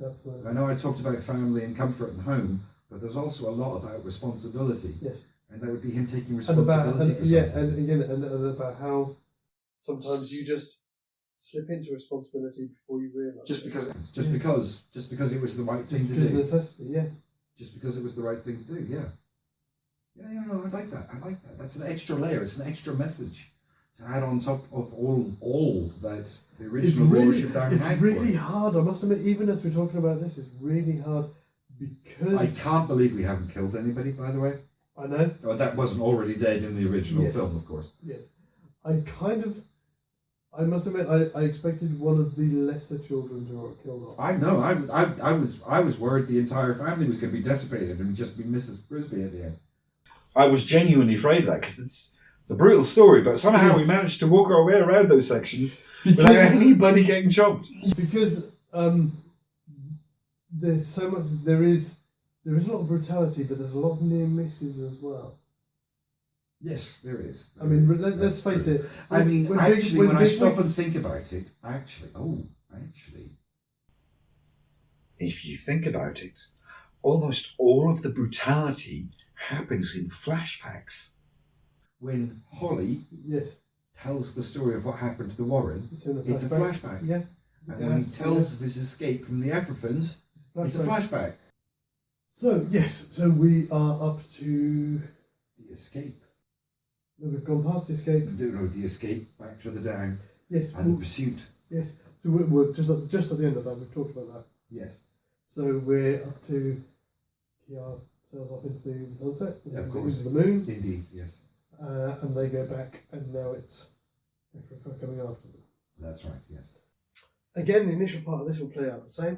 absolutely. I know I talked about family and comfort and home, but there's also a lot about responsibility. Yes. And that would be him taking responsibility for something. And about how sometimes you just slip into responsibility before you realise. Just because it was the right thing to do. Necessity, yeah. Just because it was the right thing to do, yeah. No, I like that. That's an extra layer. It's an extra message to add on top of all that the original Watership Down had. It's really hard, I must admit, even as we're talking about this, it's really hard because... I can't believe we haven't killed anybody, by the way. I know. Oh, that wasn't already dead in the original film, of course. Yes. I must admit, I expected one of the lesser children to have killed off. I know. I was worried the entire family was going to be decimated and just be Mrs. Brisby at the end. I was genuinely afraid of that because it's a brutal story, but somehow we managed to walk our way around those sections without anybody getting chopped. Because there's so much. There is a lot of brutality, but there's a lot of near misses as well. Yes, there is. Let's face it. When I stop and think about it, if you think about it, almost all of the brutality happens in flashbacks. When Holly tells the story of what happened to the Warren, it's a flashback. Yeah. And when he tells of his escape from the Africans, it's a flashback. So we are up to the escape. No, we've gone past the escape. No, the escape back to the down. Yes. And the pursuit. Yes. So we're just at the end of that. We've talked about that. Yes. So we're up to Kiara sails off into the sunset. Of course. Into the moon. Indeed. Yes. And they go back, and now it's Africa coming after them. That's right, yes. Again, the initial part of this will play out the same.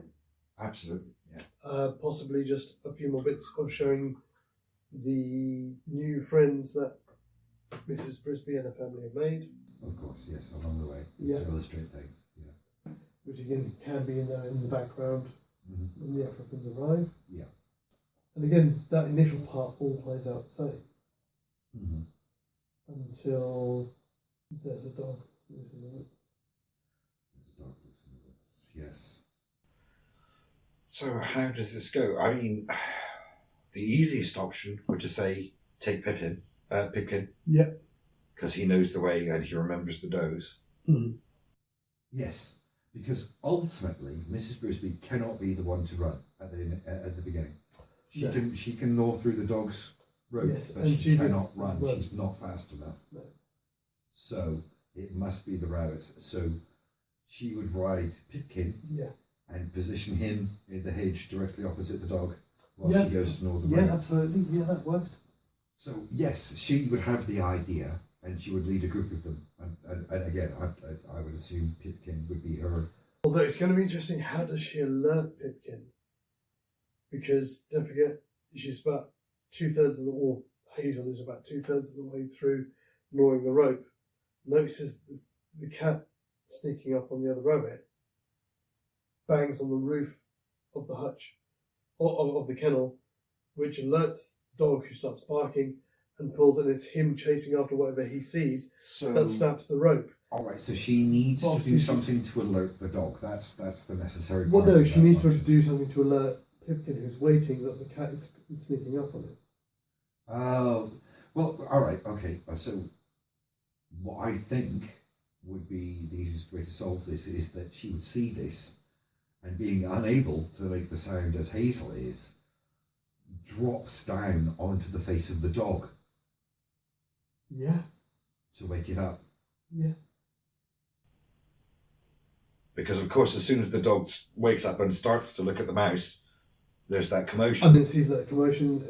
Absolutely, yeah. Possibly just a few more bits of showing the new friends that Mrs. Brisby and her family have made. Of course, yes, along the way, Yeah. to illustrate things. Yeah. Which again can be in the background Mm-hmm. when the Africans arrive. Yeah. And again, that initial part all plays out the same Mm-hmm. until there's a dog loose in the woods. There's a dog loose in the woods. Yes. So how does this go? I mean, the easiest option would to say take Pipkin. Yeah. Because he knows the way and he remembers the does. Mm. Yes, because ultimately Mrs. Brisby cannot be the one to run at the beginning. She can gnaw through the dog's rope, Yes, but and she cannot run. run. She's not fast enough. No. So it must be the rabbit. So she would ride Pipkin Yeah. and position him in the hedge directly opposite the dog while Yeah. she goes to gnaw the Yeah, rope. absolutely. Yeah, that works. So yes, she would have the idea, and she would lead a group of them. And again, I would assume Pipkin would be her. Although it's going to be interesting, how does she alert Pipkin? Because don't forget, she's about 2/3 of the, or Hazel is about 2/3 of the way through gnawing the rope. Notices the cat sneaking up on the other rabbit, bangs on the roof of the hutch, or of the kennel, which alerts the dog, who starts barking and pulls, and it's him chasing after whatever he sees So that snaps the rope. all right, so she needs Well, to do she's- something to alert the dog. That's the necessary. Well, part no, of she that needs to function. do something to alert Pipkin, who's waiting, that the cat is sneaking up on it. Oh, well, all right, okay. So, what I think would be the easiest way to solve this is that she would see this, and being unable to make the sound as Hazel is, drops down onto the face of the dog Yeah, to wake it up. yeah. Because, of course, as soon as the dog wakes up and starts to look at the mouse, there's that commotion. And then sees that commotion,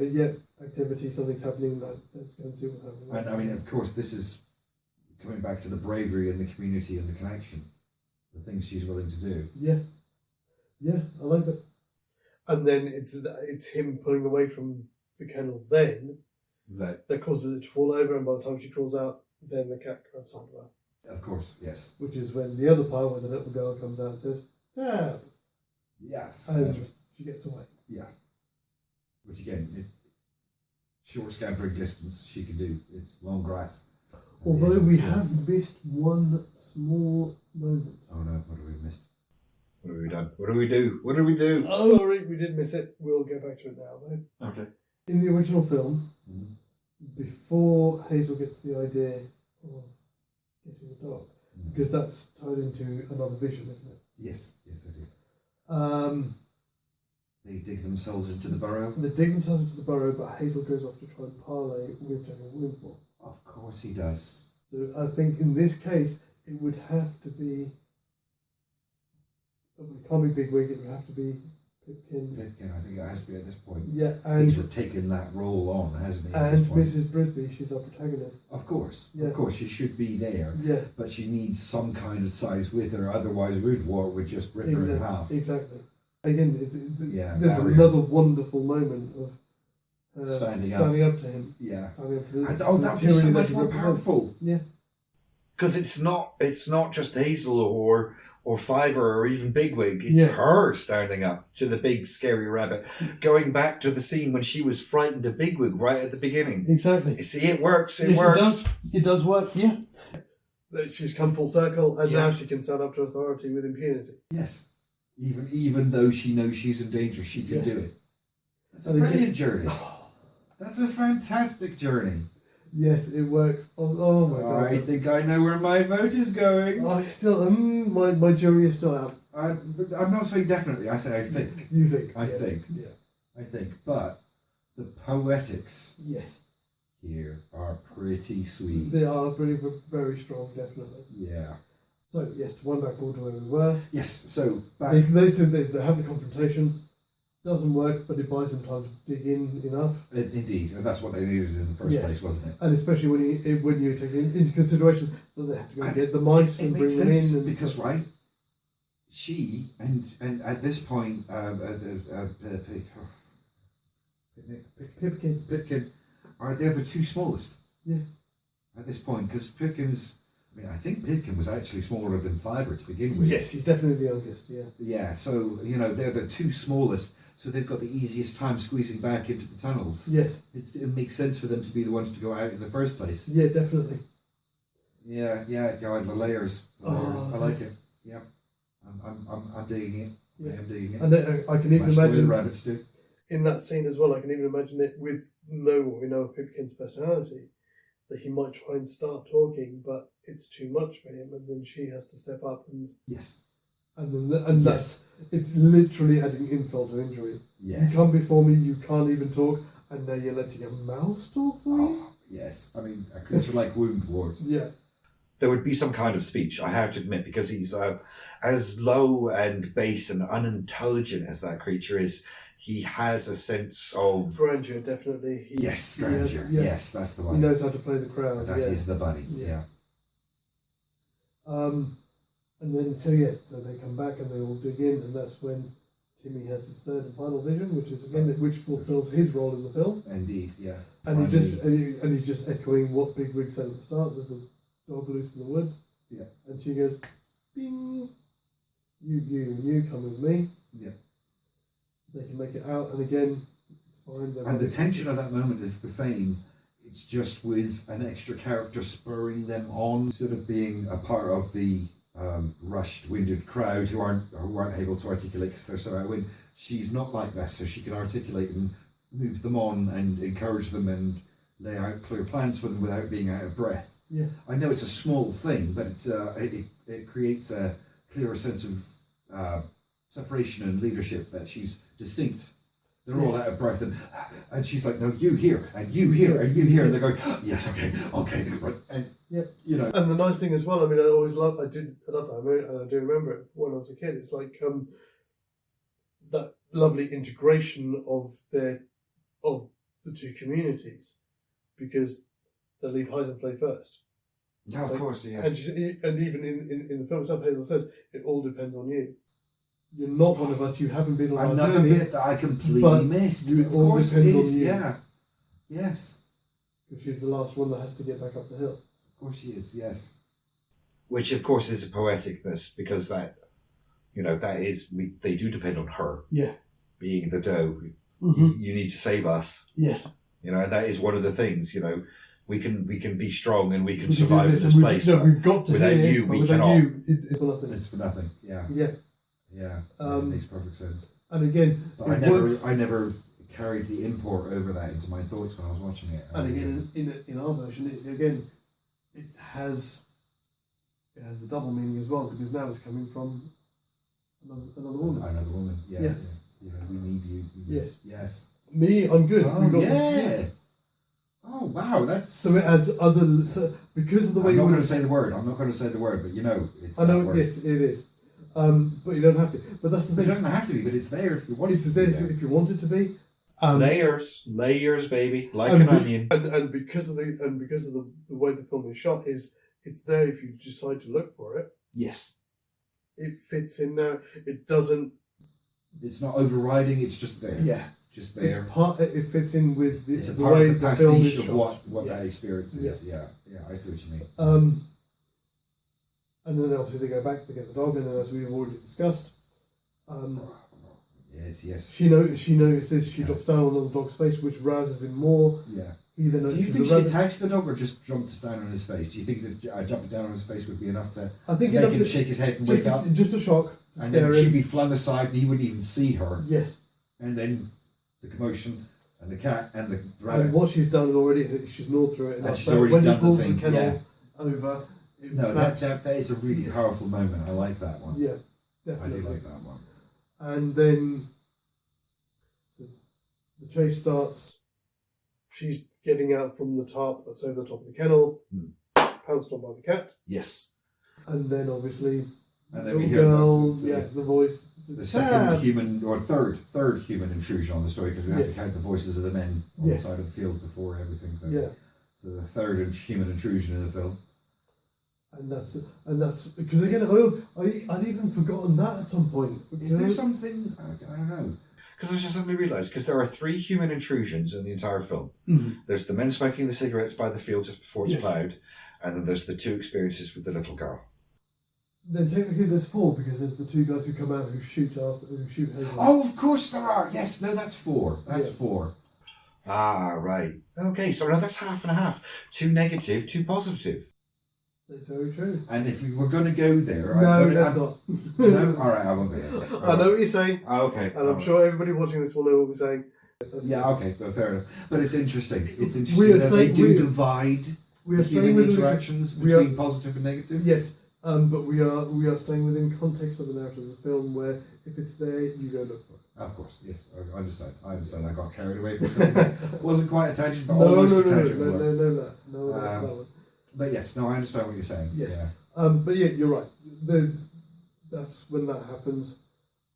activity, something's happening, let's go and see what's happening. And I mean, of course, this is coming back to the bravery and the community and the connection, the things she's willing to do. Yeah, yeah, I like that. And then it's him pulling away from the kennel then that causes it to fall over, and by the time she crawls out, then the cat grabs onto her. Of course, yes. Which is when the other part, where the little girl comes out and says, "Dad," Yes. and she gets away. Yes. Which again, short scampering distance she can do. It's long grass. Although we have missed one small moment. Oh no, what have we missed? What have we done? What do we do? What do we do? Oh, sorry, we did miss it. We'll go back to it now, though. Okay. In the original film, Mm-hmm. before Hazel gets the idea of getting a dog, because that's tied into another vision, isn't it? Yes, yes it is. Um, They dig themselves into the burrow. they dig themselves into the burrow, but Hazel goes off to try and parley with General Winsmore. Of course he does. So I think in this case, it would have to be. It can't be Bigwig, it would have to be Pipkin. Pipkin, I think it has to be at this point. Yeah, and He's taken that role on, hasn't he? at this and point? Mrs. Brisby, she's our protagonist. Of course. Yeah. Of course, she should be there. Yeah, But she needs some kind of size with her, otherwise Woodward would just rip her in half. exactly. Again, Yeah, there's barrier. another wonderful moment of her standing up to him. Yeah. Standing up to the, And, to oh, the that would be tyranny so that much he more represents. powerful. Yeah, Because it's not just Hazel or Fiver or even Bigwig. It's Yeah. her standing up to the big scary rabbit. Going back to the scene when she was frightened of Bigwig right at the beginning. exactly. You see, it works. It Yes, works. It does work. Yeah. She's come full circle, and Yeah. now she can stand up to authority with impunity. Yes. Even though she knows she's in danger, she can Yeah. do it. That's a And again- brilliant journey. That's a fantastic journey. Yes, it works. Oh my god! I think I know where my vote is going. I still, my jury is still out. I'm not saying definitely. I say I think. You think? I yes. think. Yeah. I think. But the poetics Yes, here are pretty sweet. they are very, very strong, definitely. Yeah. So yes, to wind back forward to where we were. Yes. So back. They have the confrontation. Doesn't work, but it buys them time to dig in enough. Indeed, and that's what they needed in the first Yes. place, wasn't it? And especially when you take into consideration that they have to go and get the mice and bring makes them in. sense And because stuff. right, she and at this point, Pipkin are they're the two smallest. Yeah. At this point, because Pipkin's, I mean, I think Pipkin was actually smaller than Fiver to begin with. Yes, he's definitely the youngest. Yeah. Yeah. So they're the two smallest. So they've got the easiest time squeezing back into the tunnels. Yes. It makes sense for them to be the ones to go out in the first place. Yeah, definitely. Yeah, the layers. Oh, I like it. Yeah, I'm digging it. Yeah. I am digging it. And I can even Much the way imagine the rabbits do. in that scene as well. I can even imagine it with what we know of Pipkin's personality, that he might try and start talking, but it's too much for him, and then she has to step up and Yes. and that's it's literally adding insult to injury. Yes. You come before me, you can't even talk, and now you're letting a mouse talk for you. Oh, yes. I mean, a creature like Woundwort. Yeah. There would be some kind of speech, I have to admit, because he's as low and base and unintelligent as that creature is. He has a sense of Grandeur, definitely. Yes, grandeur. Yes, that's the one. He knows how to play the crowd. That is the bunny. Yeah. And then so they come back and they all dig in, and that's when Timmy has his third and final vision, which is again which fulfills his role in the film. Indeed. Yeah. And he's just echoing what Big Wig said at the start. There's a dog loose in the wood. Yeah. And she goes, "Bing, you come with me." Yeah. They can make it out, and again, it's fine. And the tension of that moment is the same. It's just with an extra character spurring them on, instead of being a part of the rushed, winded crowd who aren't able to articulate because they're so out of wind. She's not like that, so she can articulate and move them on and encourage them and lay out clear plans for them without being out of breath. Yeah. I know it's a small thing, but it creates a clearer sense of separation and leadership, that she's distinct. They're all out of breath, and she's like, "No, you here, and you here, and you here," and they're going, "Yes, okay, right." And And the nice thing as well, I mean, I love that, and I do remember it when I was a kid. It's like that lovely integration of the two communities, because they leave Heisen play first. No, of course, yeah. And even in the film itself, Hazel says, "It all depends on you. You're not one of us. You haven't been on our Another journey." bit that I completely missed. It Of all course depends it on is, you. yeah. Yes. Because she's the last one that has to get back up the hill. Of course she is, yes. which of course is a poeticness, because that they do depend on her. Yeah. Being the doe, Mm-hmm. you need to save us. Yes. And that is one of the things. We can be strong and we can survive in this place. No, but we've got to without here, you, but we without cannot. you, it's nothing. It's for nothing, yeah. Yeah. Yeah, it makes perfect sense. And again, But it I works. never carried the import over that into my thoughts when I was watching it. And again, in our version, it has the double meaning as well, because now it's coming from another woman. Another woman, yeah. Yeah. We need you. Yes. Me, I'm good. Oh, We've got yeah. Oh, wow, that's... So it adds because of the way I'm not you going to say the word, but it's I know, that word. yes, it is. But you don't have to. But that's the It thing. doesn't have to be, but it's there if you want it It's to there be there. if you want it to be. Layers, baby, like and an be- onion. And because of the way the film is shot, it's there if you decide to look for it. Yes. It fits in now. It doesn't. It's not overriding, it's just there. Yeah. Just there. It fits in with It's a the part way of the the film is pastiche shot. of what that Yes. experience is. Yeah, I see what you mean. And then obviously they go back, they get the dog, and then as we've already discussed, Yes. she notices, she drops down on the dog's face, which rouses him more. Yeah. He then Do you notices think the she rabbits. attacks the dog or just jumps down on his face? Do you think that jumping down on his face would be enough to I think make enough him to shake his head and wake up? just a shock. To And scare then she'd him. be flung aside and he wouldn't even see her. Yes. And then the commotion and the cat and the And rabbit. what she's done already, she's gnawed through it. And enough she's that already when done he the pulls thing, the kennel yeah. over, it No, snaps. that is a really Yes. powerful moment. I like that one. Yeah, I definitely. do like that one. And then the chase starts. She's getting out from the tarp that's over the top of the kennel, pounced on by the cat, Yes. and then obviously And then we little hear girl, the voice. the second human or third human intrusion on the story, because we have Yes. to count the voices of the men on Yes. the side of the field before everything. Yeah. So the third human intrusion in the film. And that's because again, I'd even forgotten that at some point. Is there something I don't know? Because I just suddenly realised, because there are 3 human intrusions in the entire film. Mm. There's the men smoking the cigarettes by the field just before it's Yes. ploughed, and then there's the 2 experiences with the little girl. Then technically there's 4 because there's the 2 guys who come out who shoot Hazel. Oh, of course there are. Yes, no, that's 4. That's Yeah. 4. Ah, right. Okay, so now that's half and a half. 2 negative, 2 positive. That's very true. And if we were going to go there, No, that's not. No, all right, I won't go there. I know what you're saying, Okay. and I'm sure everybody watching this will know what we're saying. Yeah, okay, but fair enough. But it's interesting. It's We interesting are that they saying- do we- divide We are the staying human within interactions we are- between positive and negative. Yes, but we are staying within context of the narrative of the film, where if it's there, you go look for it. Of course, yes, I understand. I got carried away from something that wasn't quite a tangent, but No, almost no, a no, tangent. no, alert. no, that one. But yes, no, I understand what you're saying. Yes. Yeah. But yeah, you're right. That's when that happens,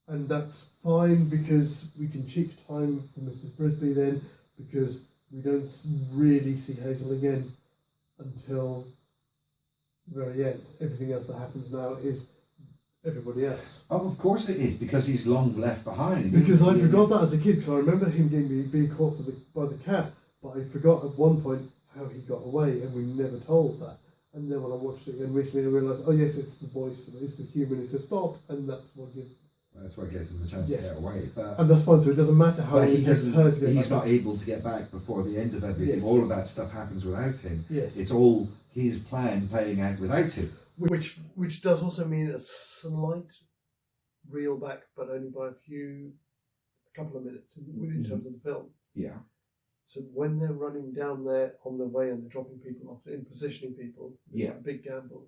and that's fine because we can cheat time for Mrs. Brisby then, because we don't really see Hazel again until the very end. Everything else that happens now is everybody else. Oh, of course it is, because he's long left behind. Because I isn't he? forgot that as a kid, because I remember him being caught by the cat, but I forgot at one point how he got away, and we never told that. And then when I watched it again recently, I realised, oh yes, it's the voice, it's the human who says stop, and that's what gives. That's what gives him the chance Yes. to get away. But And that's fine, so it doesn't matter how But long he it takes doesn't. her to get He's back not up. able to get back before the end of everything. Yes. All of that stuff happens without him. Yes. It's all his plan playing out without him. Which does also mean a slight reel back, but only by a couple of minutes in terms of the film. Yeah. So when they're running down there on their way and they're dropping people off, in positioning people, it's Yeah. a big gamble.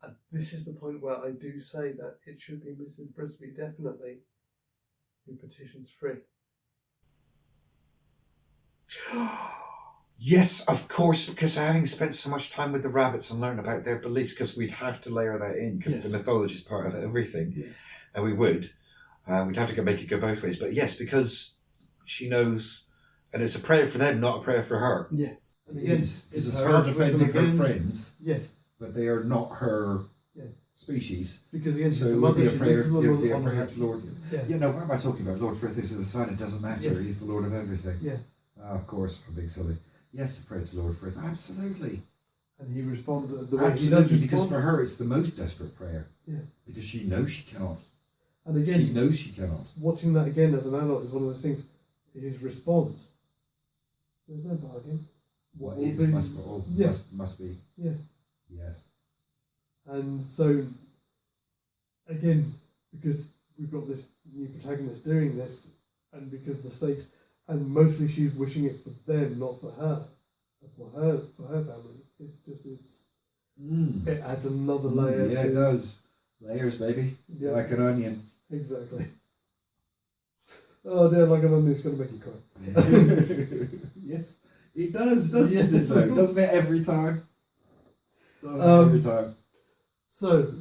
And this is the point where I do say that it should be Mrs. Brisby, definitely, who petitions Frith. Yes, of course, because having spent so much time with the rabbits and learned about their beliefs, because we'd have to layer that in, because Yes. the mythology is part of everything, Yeah. and we would. We'd have to make it go both ways. But yes, because she knows, and it's a prayer for them, not a prayer for her. Yeah. And It again, is, because it's her her altruism defending her again. friends, Yes, but they are not her Yeah. species. because again, she's So a it would mother. be a She prayer. lives It with them would be a on prayer her- to Lord. Yeah. Yeah, no, what am I talking about? Lord Frith is the Son. It doesn't matter. Yes. He's the Lord of everything. Yeah. Of course, I'm being silly. Yes, a prayer to Lord Frith. Absolutely. And he responds the way Absolutely, he does because respond. for her it's the most desperate prayer. Yeah. Because she knows she cannot. And again, She knows she cannot. watching that again as an adult is one of those things. His response, there's no bargain. What will is be- must be. Oh, Yes. must be. Yeah. Yes. And so, again, because we've got this new protagonist doing this, and because the stakes, and mostly she's wishing it for them, not for her, for her family. It adds another layer. Yeah, to it does. Layers, baby. Yeah. Like an onion. Exactly. Oh dear, like an onion, it's going to make you cry. Yes, it does, doesn't Yes. it? Though? Doesn't it every time? Doesn't it every time? So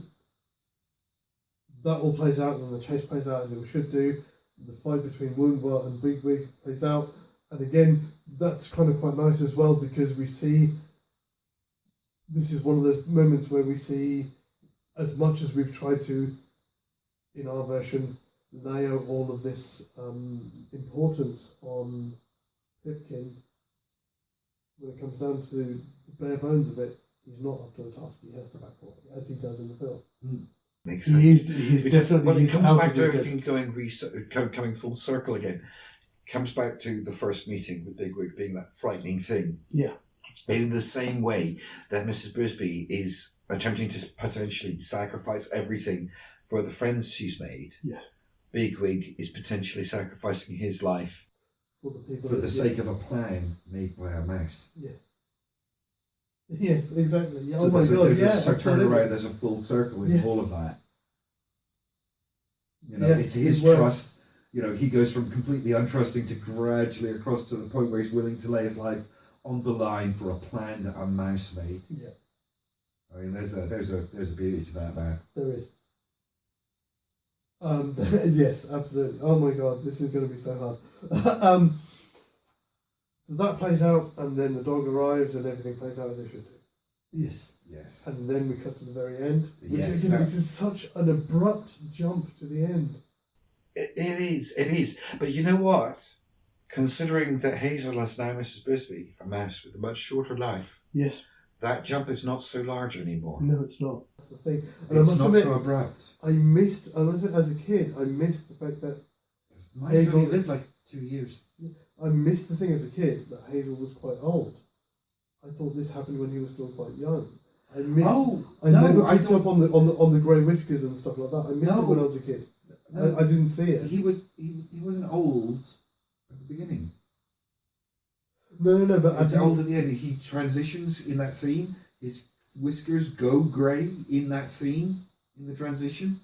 that all plays out, and the chase plays out as it should do. The fight between Woundwort and Bigwig plays out, and again, that's kind of quite nice as well, because we see this is one of the moments where we see, as much as we've tried to, in our version, layer all of this importance on Pipkin. When it comes down to the bare bones of it, he's not up to the task. He has to back for it, as he does in the film. Makes sense. He's Well, it he's comes out back of to his everything coming full circle again. Comes back to the first meeting with Bigwig being that frightening thing. Yeah. In the same way that Mrs. Brisby is attempting to potentially sacrifice everything for the friends she's made, Yes. Bigwig is potentially sacrificing his life. For the people. For the yes. sake of a plan made by a mouse. Yes. Yes, exactly. Yeah, So oh my there's god, there's yeah, a absolutely. turnaround, there's a full circle in Yes. all of that. You know, Yeah, it's his it works. trust. You know, he goes from completely untrusting to gradually across to the point where he's willing to lay his life on the line for a plan that a mouse made. Yeah, I mean, there's a beauty to that, man. there is. Yes, absolutely. Oh my god, this is going to be so hard. So that plays out, and then the dog arrives, and everything plays out as it should do. Yes. Yes. And then we cut to the very end. Which Yes, again, that- this is such an abrupt jump to the end. It is. But you know what? Considering that Hazel is now Mrs. Brisby, a mouse with a much shorter life, Yes. that jump is not so large anymore. No, it's not. That's the thing. And It's I must not admit, so abrupt. I must admit, as a kid, I missed the fact that Mice Hazel- only lived like 2 years. I missed the thing as a kid that Hazel was quite old. I thought this happened when he was still quite young. I missed. I never picked up on the grey whiskers and stuff like that. I missed it when I was a kid. No. I didn't see it. He wasn't old at the beginning. No. But It's old at the end. He transitions in that scene. His whiskers go grey in that scene, in the transition.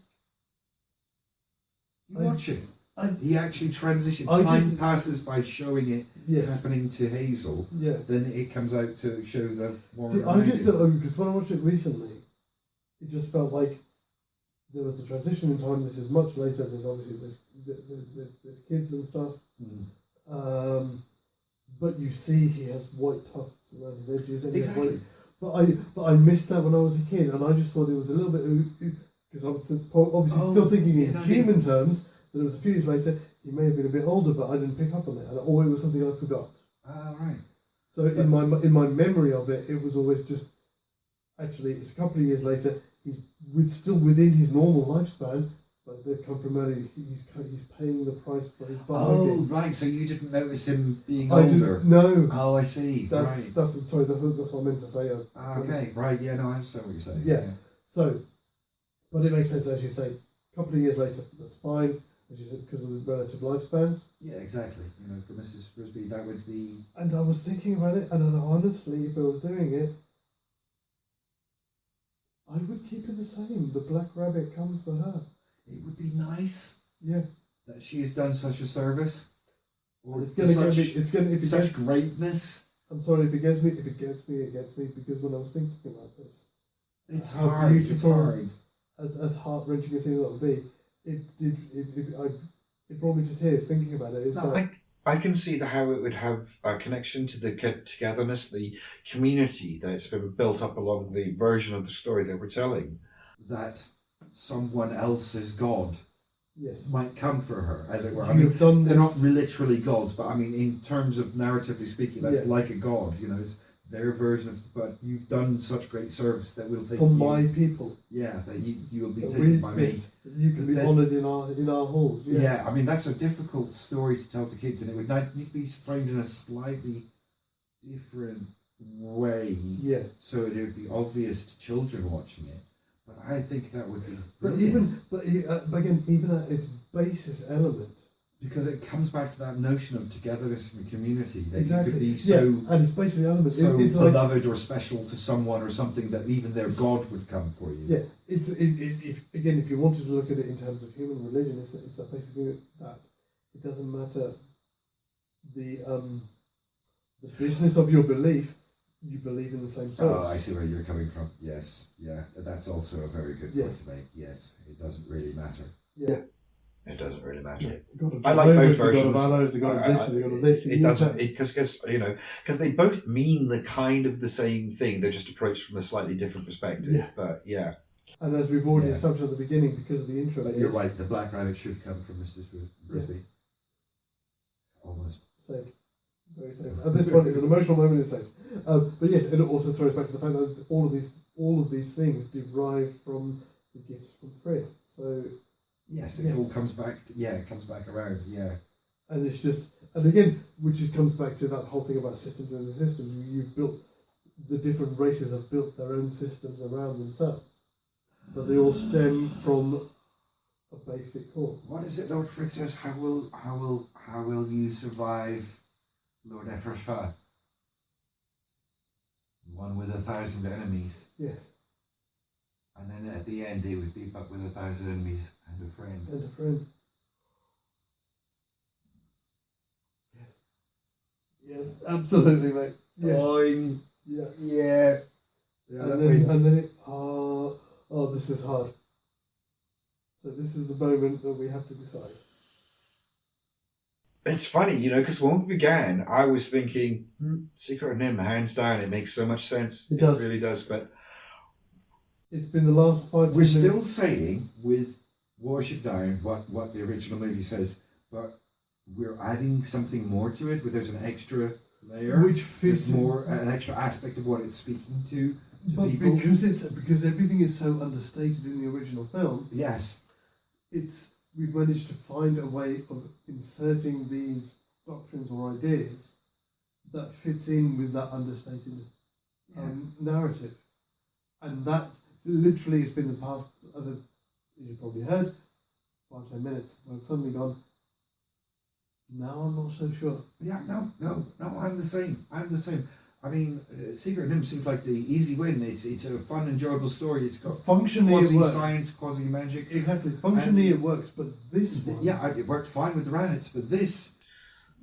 You watch it. He actually transitions. Time passes by showing it happening to Hazel. Yeah. Then it comes out to show the Warren. See, I just thought, because when I watched it recently, it just felt like there was a transition in time. This is much later. There's obviously there's kids and stuff. But you see, he has white tufts around his edges. And Exactly. But I missed that when I was a kid, and I just thought it was a little bit because I was obviously still thinking in human terms. That it was a few years later. He may have been a bit older, but I didn't pick up on it, or it was something I forgot. Right. So in my memory of it, it was always just actually it's a couple of years later. He's still within his normal lifespan, but they've come from early. He's paying the price for his bargain. Oh, right. So you didn't notice him being I older? didn't. No. Oh, I see. That's sorry. That's what I meant to say. Okay. Right. Yeah. No, I understand what you're saying. Yeah. So, but it makes sense as you say. A couple of years later, that's fine. As you said, because of the relative lifespans. Yeah, exactly. You know, for Mrs. Brisby, that would be. And I was thinking about it, and honestly, if I was doing it, I would keep it the same. The black rabbit comes for her. It would be nice. Yeah. That she has done such a service. Or It's gonna if it such gets, greatness. I'm sorry if it gets me. If it gets me, it gets me. Because when I was thinking about this, It's how hard. It's beautiful, hard. as heart wrenching as it would be, it brought me to tears thinking about it. It's like, I can see how it would have a connection to the togetherness, the community that's been built up along the version of the story that we're telling. That someone else's God yes, might come for her, as it were. I You mean, have done they're this- not literally gods, but I mean, in terms of narratively speaking, that's like a god. You know, it's their version of. But you've done such great service that we'll take for you. my people. Yeah, that you will be That taken by me. yes, you can be That- honoured in our halls. Yeah. Yeah, I mean that's a difficult story to tell to kids, and it would need to be framed in a slightly different way, Yeah. so it would be obvious to children watching it. But I think that would be But brilliant. but again, even at its basis element, Because it comes back to that notion of togetherness and community, that exactly. you could be yeah, so at its basis element, so it's like beloved or special to someone or something that even their God would come for you. yeah, if you wanted to look at it in terms of human religion, it's that basic thing that it doesn't matter the business of your belief, you believe in the same source. Oh, I see where you're coming from. Yes, yeah, that's also a very good point to make. Yes, it doesn't really matter. Yeah. It doesn't really matter. Yeah. God of I like both Jehovah's, versions. The God of Allah's, the God of this, the God of this. It doesn't because they both mean the kind of the same thing. They're just approached from a slightly different perspective. Yeah. But yeah, And as we've already Yeah. established at the beginning, because of the intro, But you're right. The black rabbit should come from Mrs. Brisby. Almost. Safe. Very safe. At this point, it's an emotional moment. It's safe. But yes, and it also throws back to the fact that all of these things derive from the gifts from Frith. So, Yes, it all comes back. It comes back around. Yeah. and it's just, and again, which just comes back to that whole thing about systems within the system. You've built, the different races have built their own systems around themselves, but they all stem from a basic core. What is it, Lord Fritz says? How will you survive, Lord Efrafa? One with 1,000 enemies. Yes, And then at the end, it would be but with 1,000 enemies and a friend. and a friend. Yes, absolutely, mate. Yeah, Fine. yeah. Yeah. And then it, this is hard. So this is the moment that we have to decide. It's funny, because when we began, I was thinking, Secret of NIMH, hands down, it makes so much sense. It does. Really does. But it's been the last 5 We're minutes. still saying with Watership Down what the original movie says, but we're adding something more to it. Where there's an extra layer, which fits there's more an extra aspect of what it's speaking to but people. because everything is so understated in the original film, Yes. we've managed to find a way of inserting these doctrines or ideas that fits in with that understated narrative, and that literally has been the past, as you probably heard, 5-10 minutes. Well, it's suddenly gone. Now I'm not so sure. Yeah, no, I'm the same. I mean, Secret of NIMH seems like the easy win. It's a fun, enjoyable story. It's got Functionally it works. quasi-science, quasi-magic. Exactly. Functionally it works, but this one... Yeah, it worked fine with the rabbits, but this...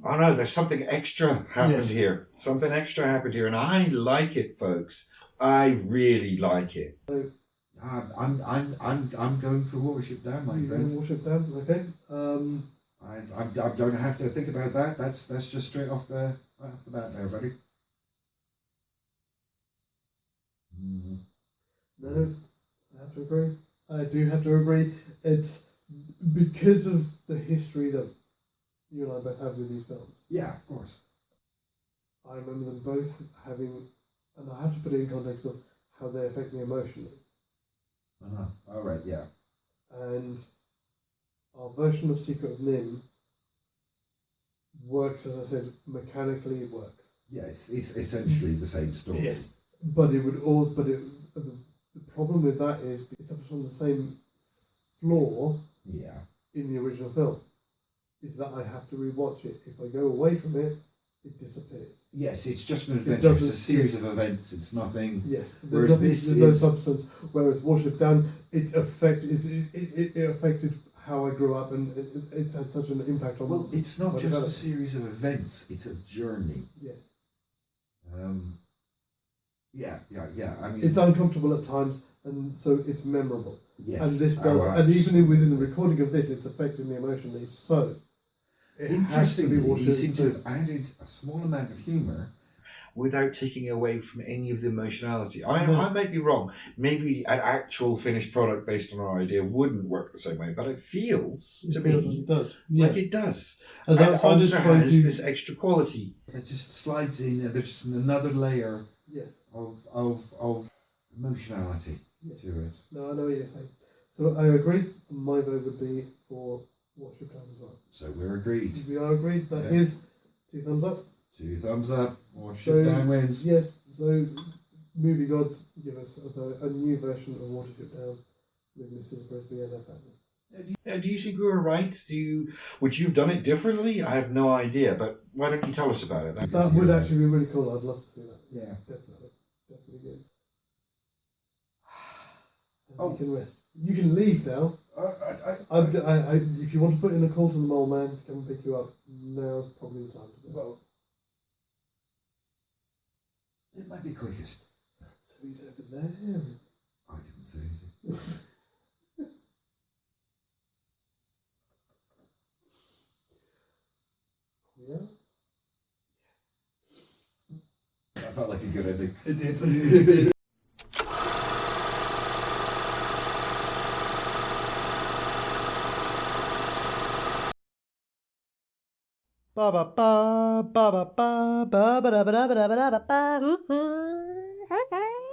oh no, there's something extra happened Yes. here. Something extra happened here, and I like it, folks. I really like it. I'm going for Watership Down, my friend. Watership Down, okay. I don't have to think about that. That's just straight off the bat there, buddy. No, I have to agree. I do have to agree. It's because of the history that you and I both have with these films. Yeah, of course. I remember them both having, and I have to put it in context of how they affect me emotionally. All right, yeah. And our version of Secret of NIMH works, as I said, mechanically it works. Yeah, it's essentially the same story. Yes. But the problem with that is it suffers from the same flaw Yeah. in the original film, is that I have to rewatch it. If I go away from it, it disappears. Yes, it's just an adventure. It's a doesn't- series of events. It's nothing. Yes, Whereas there's this no is- substance. Whereas Watership Down, it affected how I grew up, and it's had such an impact on. Well, it's not my just a development. series of events. It's a journey. Yes, Yeah. I mean, it's uncomfortable at times, and so it's memorable. yes. And this does, and even within the recording of this, it's affected me emotionally. So, it has to be Interestingly, you Watership. seem to have added a small amount of humour. Without taking away from any of the emotionality. I might be wrong. Maybe an actual finished product based on our idea wouldn't work the same way, but it feels to me it does. like it does. As And it outsiders also trying has to- this extra quality. It just slides in. There's just another layer Yes. of emotionality Yes. to it. No, I know what you're saying. So I agree. My vote would be for Watership Down as well. So we're agreed. We are agreed. That Yeah. is 2 thumbs up. 2 thumbs up. Watership So- Down wins. Yes. So movie gods give us a new version of Watership Down with Mrs. Brisby and her family. Do you think we were right? Would you have done it differently? I have no idea, but why don't you tell us about it? That would actually be really cool. I'd love to do that. Yeah. Definitely good. And Oh. you can rest. You can leave now. If you want to put in a call to the mole man to come and pick you up, now's probably the time to do it. Well, it might be quickest. So he's over there. I didn't say anything. Yeah. That felt like a good ending. It did. Ba ba ba ba ba ba ba ba ba ba ba ba ba ba.